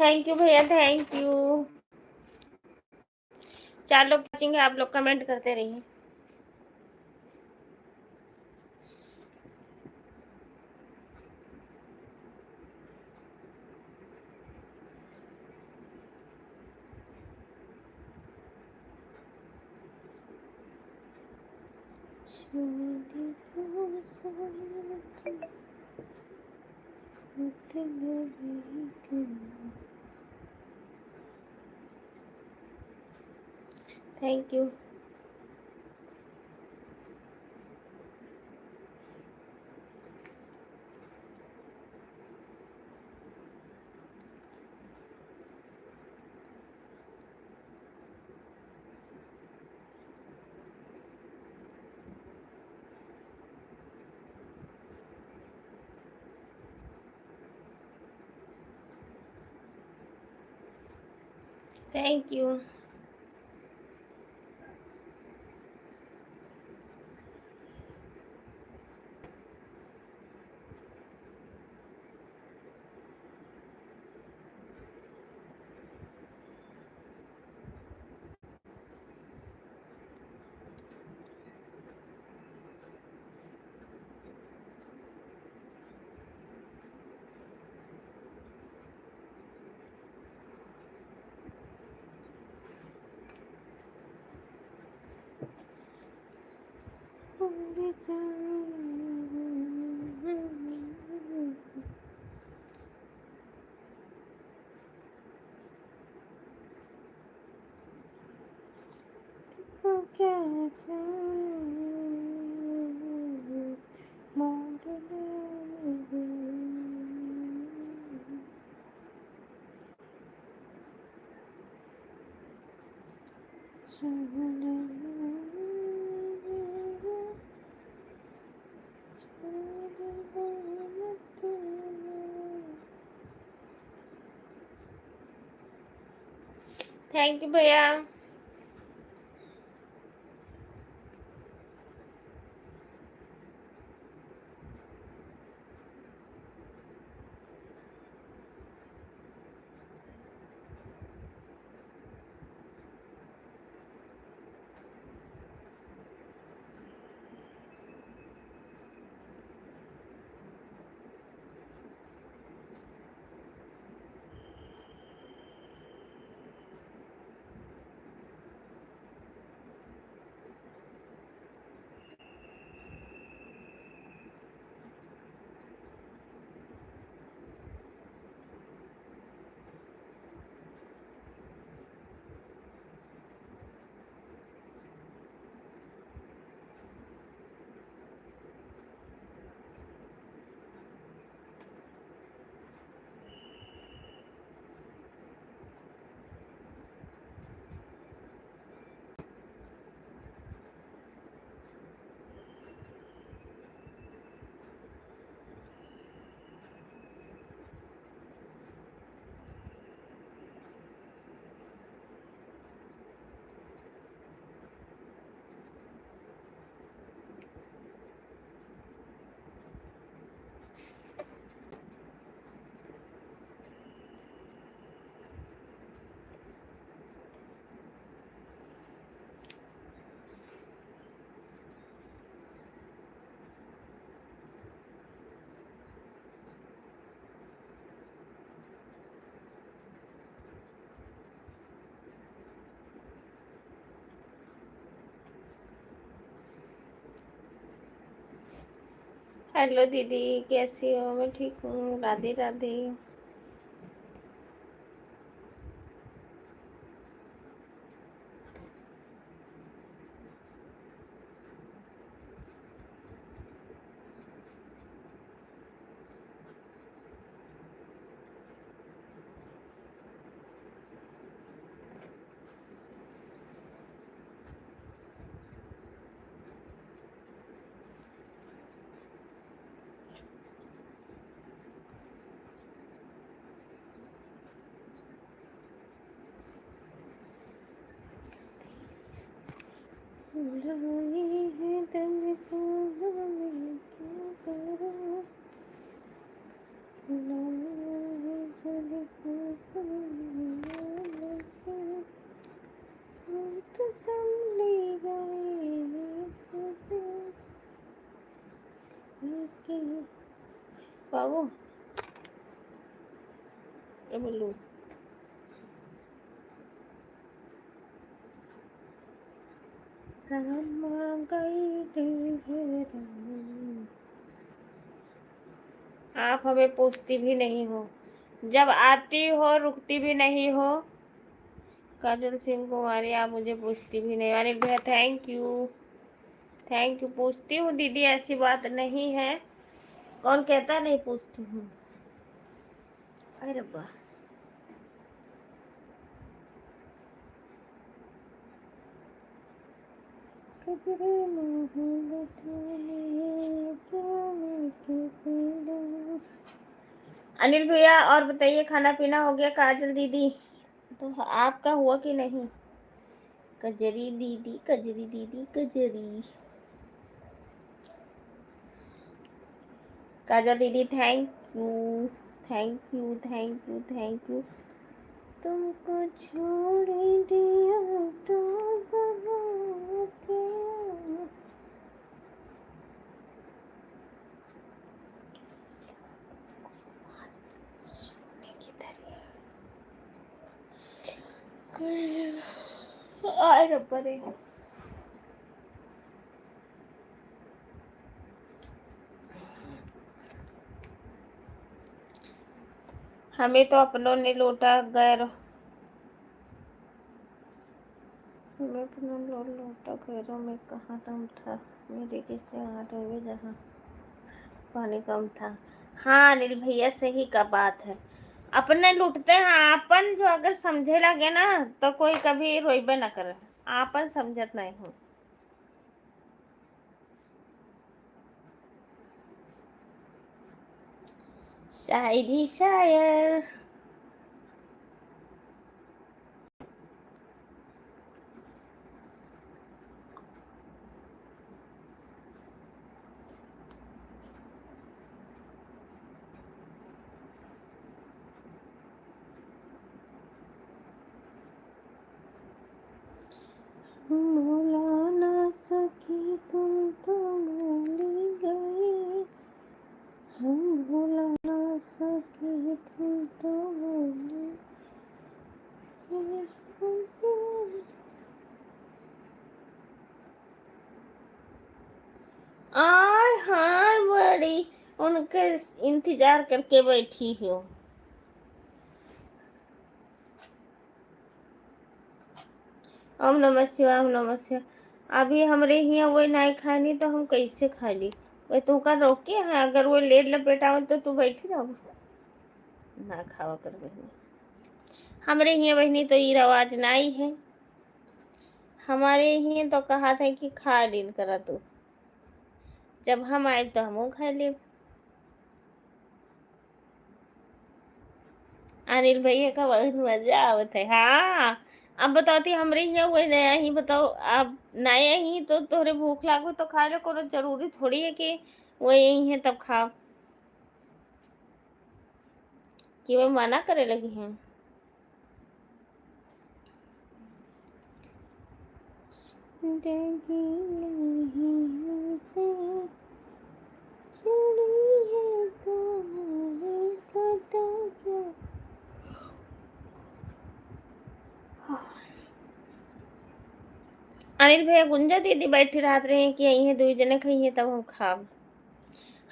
थैंक यू भैया, थैंक यू। 4 लोग पहुँचेंगे, आप लोग कमेंट करते रहिए। Thank you. Thank you. Thank you भैया। हेलो दीदी, कैसी हो? मैं ठीक हूँ, राधे राधे। बाबू, ये बोलू आप हमें पूछती भी नहीं हो, जब आती हो रुकती भी नहीं हो। काजल सिंह कुमारी, आप मुझे पूछती भी नहीं। अनिल भैया थैंक यू, थैंक यू। पूछती हूँ दीदी, ऐसी बात नहीं है। कौन कहता नहीं पूछती हूँ? अरे रब्बा, अनिल भैया और बताइए, खाना पीना हो गया? काजल दीदी, तो आपका हुआ कि नहीं? कजरी दीदी, कजरी दीदी, कजरी। काजल दीदी thank you, thank you, thank you, thank you. तुमको छोड़ दिया तो सोने की तरह आए रब्बा रे। हमें तो अपनों ने लौटा गैर, हमें अपनों लौटा गैरों में कहाँ दम था। मेरे किसने हाथ हुए जहाँ पानी कम था। हाँ अनिल भैया सही का बात है, अपने लूटते हैं आपन। जो अगर समझे लगे ना तो कोई कभी रोइबे ना करे, आपन समझत नहीं हूँ। शायरी शायर। भुला ना सकी तुम तो भूल गए, हम भुला ना सके तुम तो भूल गए। आय हाँ बड़ी उनके इंतजार करके बैठी हूँ। ओम नमः शिवाय, ओम नमः शिवाय। अभी हमरे हिया वो नहीं खानी तो हम कैसे खा ली? वो तू का रोके हैं, अगर वो लेट लपेटाव तो तू बैठी रहो ना खावा कर बहनी। हमरे हिया बहनी तो ये रवाज नहीं है। हमारे हिया तो कहा था कि खा लीन करा तू, जब हम आए तो हम खा ले। अनिल भैया का बहुत मजा आवत है। हाँ अब बताती हमरे यहाँ वही नया ही बताओ। अब नया ही तो तोहरे भूख लागो तो खा लो, कोनो जरूरी थोड़ी है कि वो यही है तब खाओ, कि वो मना करे लगी हैं। अनिल भैया गुंजा दीदी बैठी रात रहे हैं कि यही है, दो जने खई है तब हम खाओ।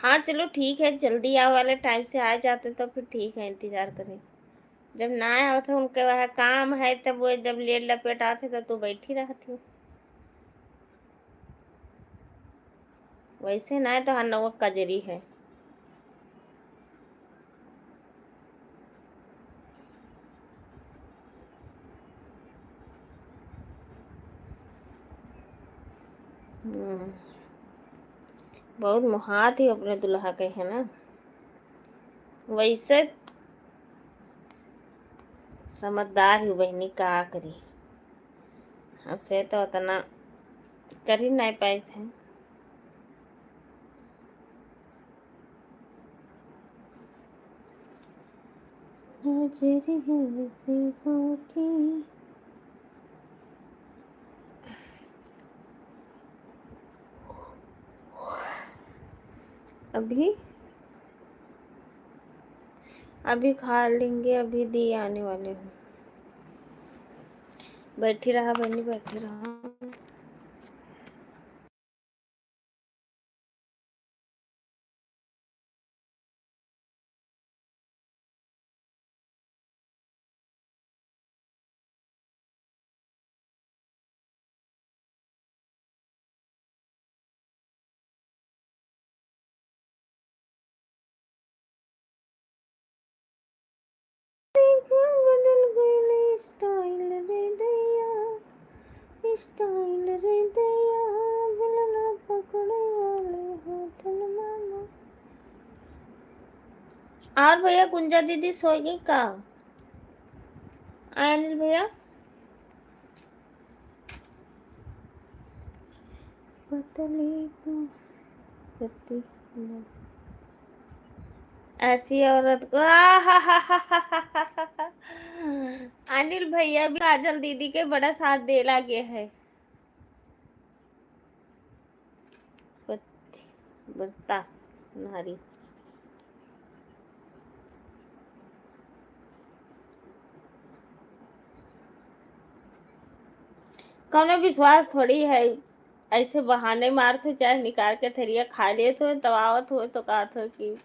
हाँ चलो ठीक है, जल्दी आओ वाले टाइम से आ जाते तो फिर ठीक है, इंतजार करें। जब ना आए थे उनके वहाँ काम है, तब वो जब लेट लपेट आते तो तू बैठी रहती। वैसे ना तो हनवा कजरी है। बहुत मुहात ही अपने दुल्हा के है ना। वैसे समझदार ही बहनी, का करी हमसे तो उतना कर ही नहीं पाए थे। अभी अभी खा लेंगे, अभी दिए आने वाले हैं। बैठी रहा बहनी, बैठी रहा। बदल गई स्टाइल रे दैया, स्टाइल रे दैया, बिलना पकड़े वाले हाथन मामा। और भैया गुंजा दीदी सोएगी का? अनिल भैया पतली को पति ऐसी औरत को अनिल भैया भी काजल दीदी के बड़ा साथ दे लगे है। बता नारी कौन विश्वास थोड़ी है, ऐसे बहाने मार तो चाहे निकाल के थरिया खा लिए तो दबावत हो तो कहा था कि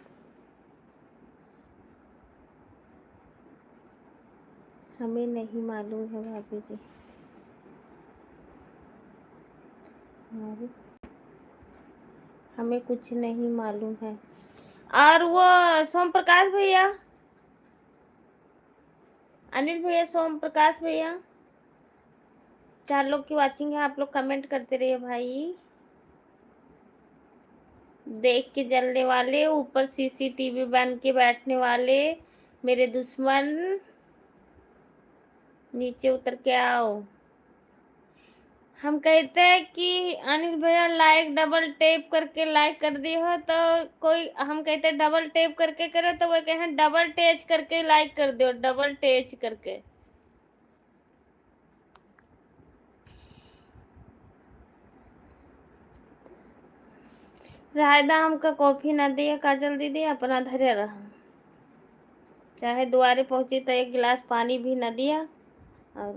हमें नहीं मालूम है भाभी जी, हमें कुछ नहीं मालूम है। और वो सोम प्रकाश भैया, अनिल भैया, सोम प्रकाश भैया, 4 लोग की वाचिंग है, आप लोग कमेंट करते रहिए भाई। देख के जलने वाले, ऊपर सीसीटीवी बन के बैठने वाले मेरे दुश्मन, नीचे उतर के आओ। हम कहते हैं कि अनिल भैया लाइक डबल टैप करके लाइक कर दी हो तो कोई, हम कहते हैं डबल टैप करके करे तो वो कहें डबल टैच करके लाइक कर दो, डबल टैच करके। रायदा हमका कॉफी ना दिए काजल दीदी, अपना धैर्य रहा, चाहे दुआरे पहुंची तो 1 गिलास पानी भी ना दिया। और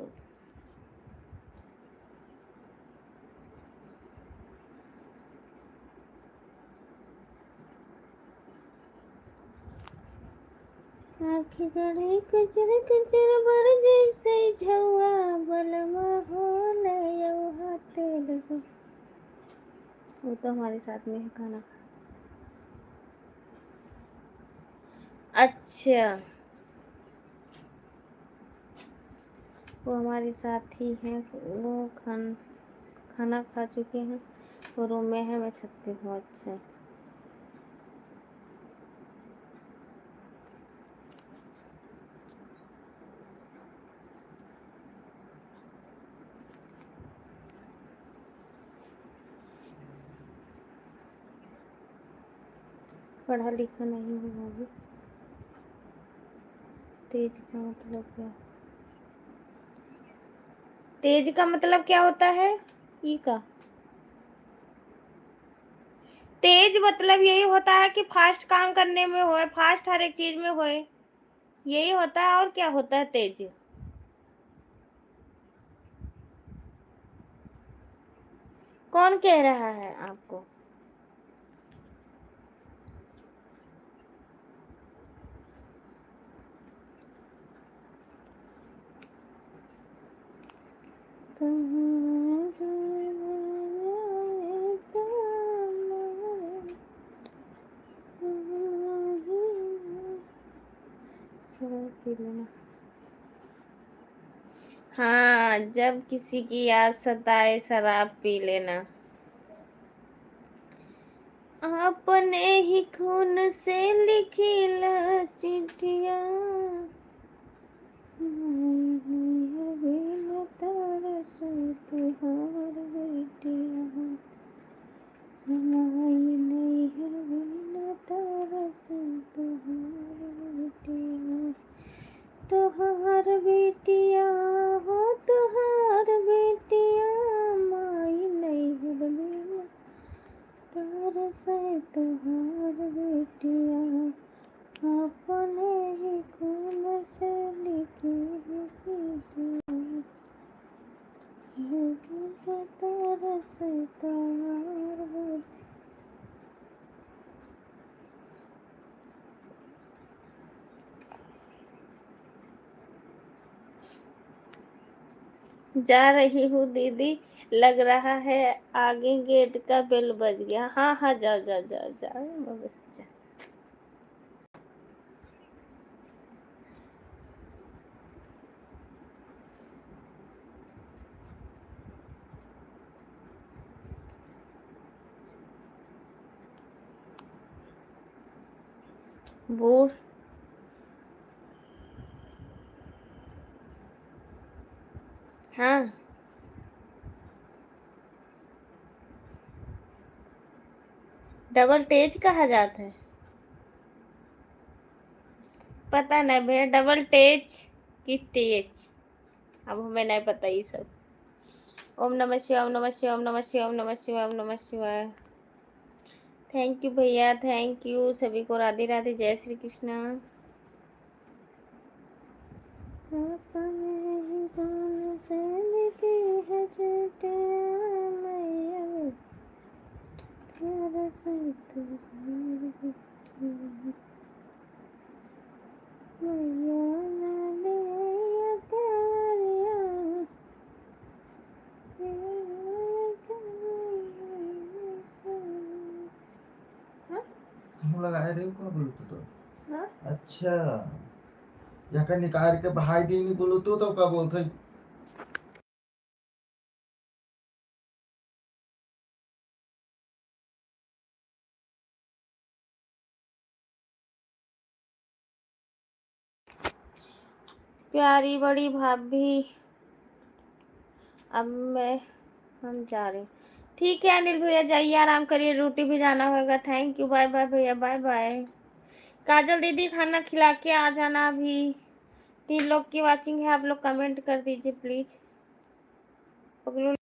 आँखें गड़े कचर कचर बर जैसे झौआ, बलमा हो नयौ हाथे लगो। वो तो हमारे साथ में है खाना। अच्छा, वो हमारे साथ ही हैं, वो खाना खा चुके हैं, वो रूम में है, मैं छत पे हूँ। अच्छा, पढ़ा लिखा नहीं हुआ अभी। तेज का मतलब क्या? तेज का मतलब क्या होता है? ई का तेज मतलब यही होता है कि फास्ट काम करने में होए, फास्ट हर एक चीज में होए, यही होता है। और क्या होता है तेज? कौन कह रहा है आपको? हाँ, जब किसी की याद सताए शराब पी लेना। अपने ही खून से लिखी चिट्ठिया, तुहार बेटिया, तुहार बेटिया हो, तुहार बेटिया, माई नैहर बिना तरस तुहार बेटिया, अपने ही जा रही हूँ दीदी, लग रहा है आगे गेट का बेल बज गया। हाँ हाँ, जाओ जाओ जाओ जाओ मेरा बच्चा। बूढ़ हाँ, डबल तेज कहा जाता है। पता नहीं भैया, डबल तेज की तेज, अब हमें नहीं पता ये सब। ओम नमः शिवाय, ओम नमः शिवाय, ओम नमः शिवाय, ओम नमः शिवाय, ओम नमः शिवाय। थैंक यू भैया, थैंक यू सभी को। राधे राधे, जय श्री कृष्णा। अपने ही गुण से मिटी है छूटे मैया, तेरा संत मैया ना ले कवरिया, हम लगाए रहे हो का ब्लूटूथ तो? हाँ? अच्छा, याका निकाल के भाई दी नहीं ब्लूटूथ तो का बोलते प्यारी बड़ी भाभी, अब मैं हम जा रहे हैं। ठीक है अनिल भैया, जाइए आराम करिए, ड्यूटी भी जाना होगा। थैंक यू, बाय बाय भैया, बाय बाय। काजल दीदी खाना खिला के आ जाना अभी। 3 लोग की वाचिंग है, आप लोग कमेंट कर दीजिए प्लीज। पगलू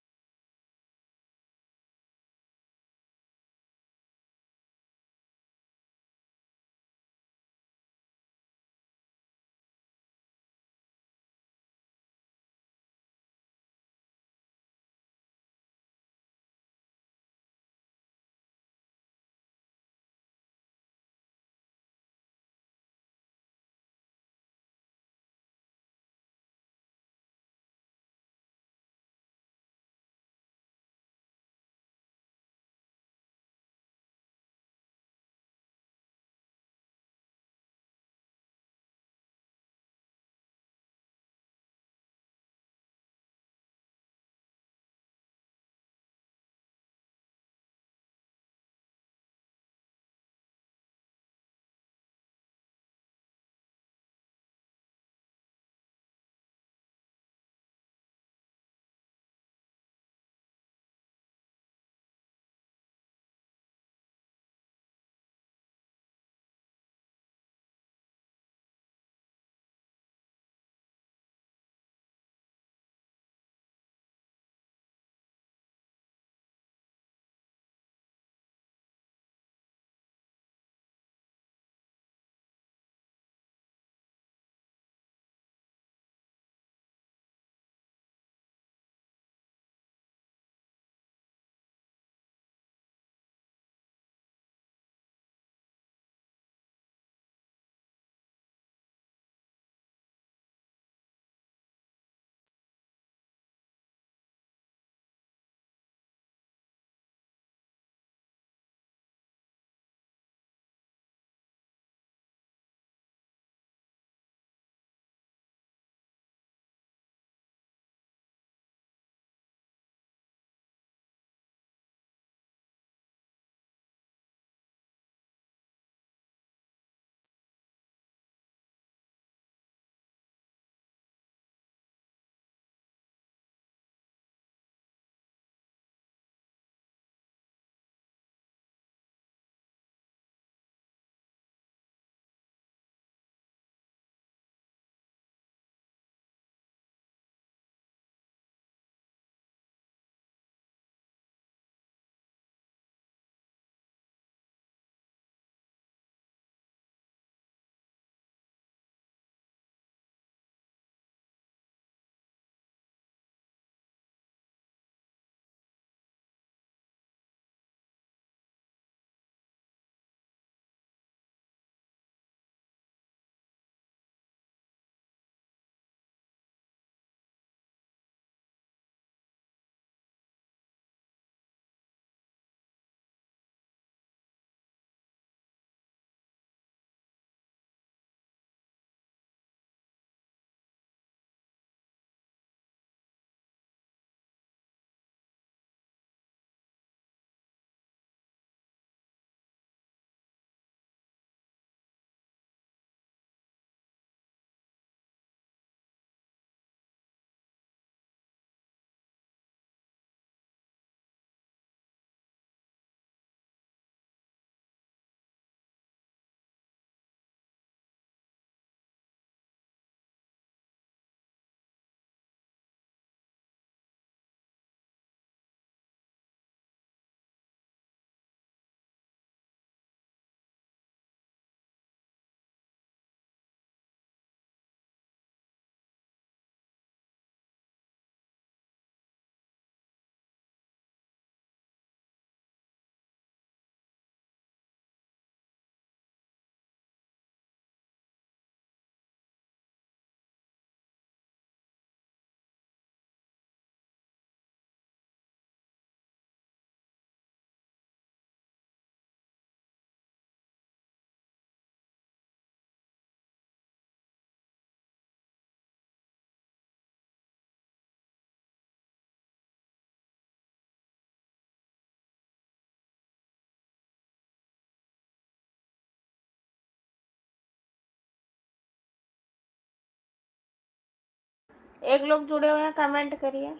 एक लोग जुड़े हुए हैं, कमेंट करिए।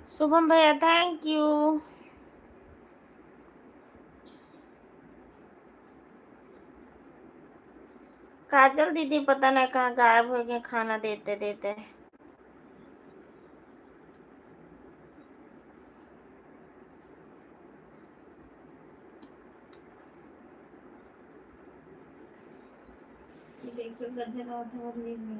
शुभम भैया थैंक यू। काजल दीदी पता नहीं कहाँ गायब हो गए खाना देते देते। ये देखिए गजल और नहीं।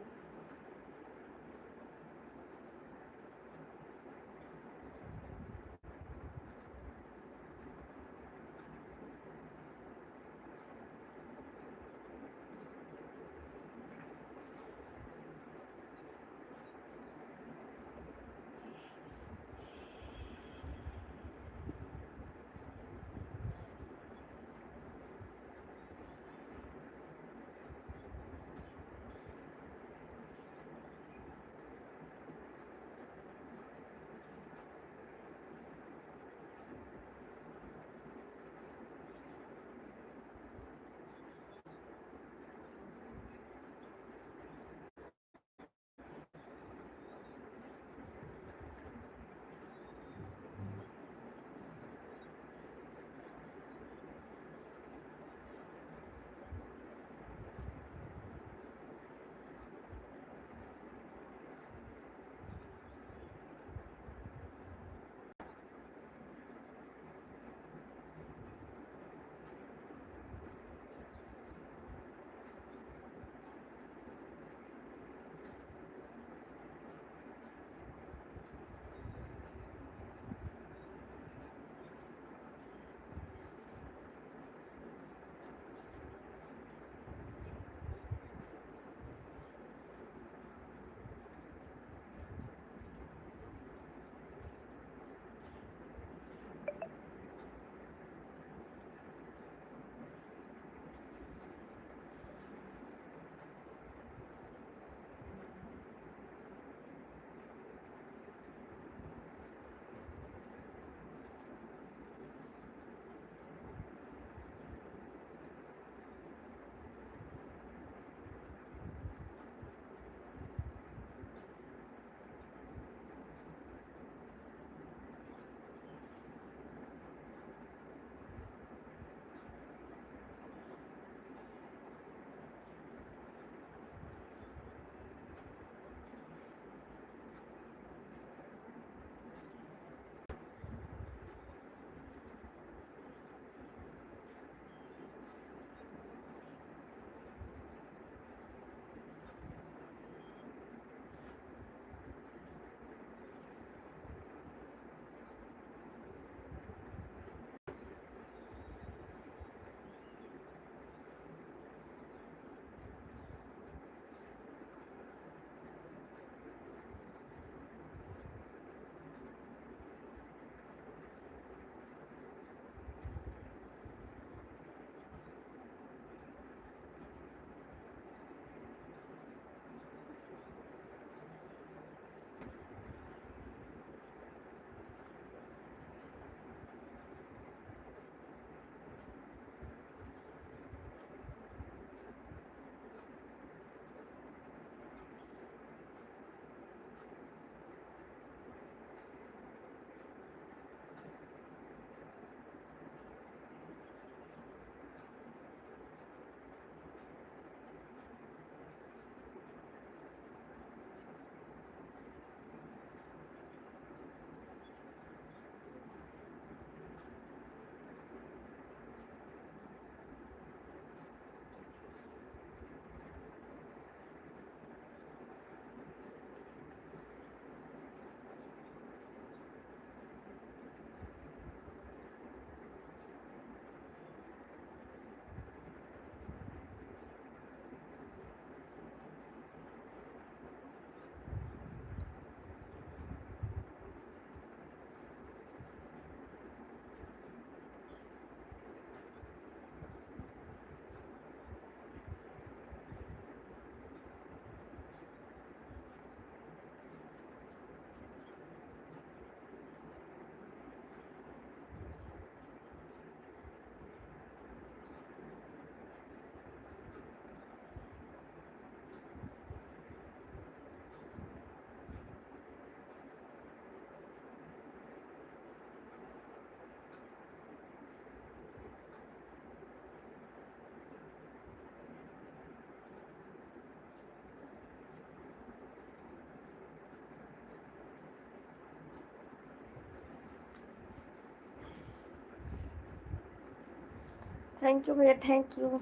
थैंक यू भैया, थैंक यू।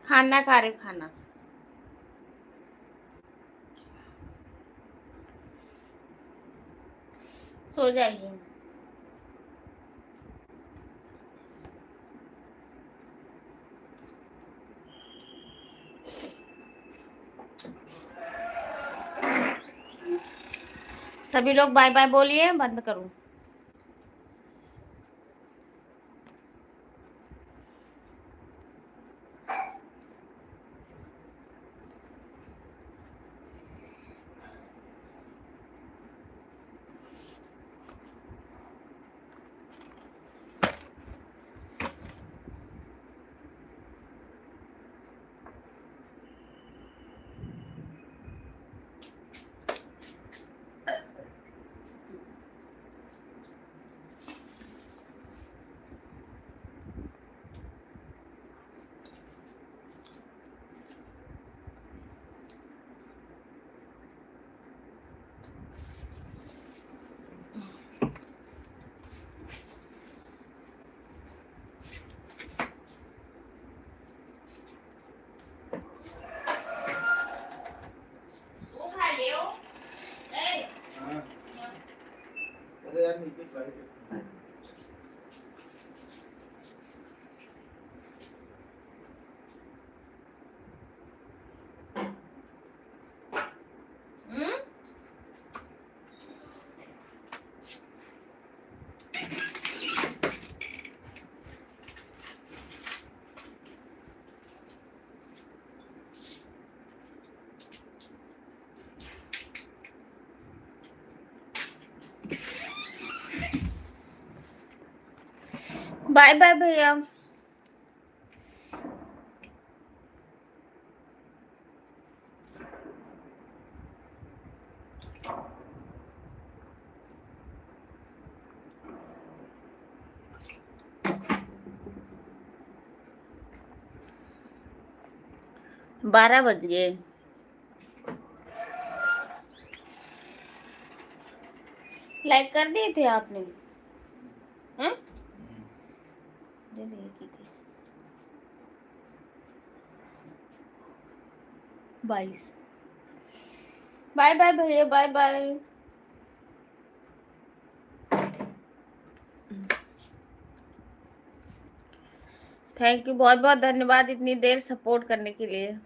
खाना खा रहे, खाना। सो जाइए। सभी लोग बाय बाय बोलिए, बंद करूं। वो खा लियो। ए, हाँ। अरे यार नीचे स्लाइड है। हम्म? बाय बाय भैया। बारह बज गए। लाइक कर दिए थे आपने? हैं? नहीं की थी। 22। बाय बाय भैया, बाय बाय। थैंक यू, बहुत बहुत धन्यवाद इतनी देर सपोर्ट करने के लिए।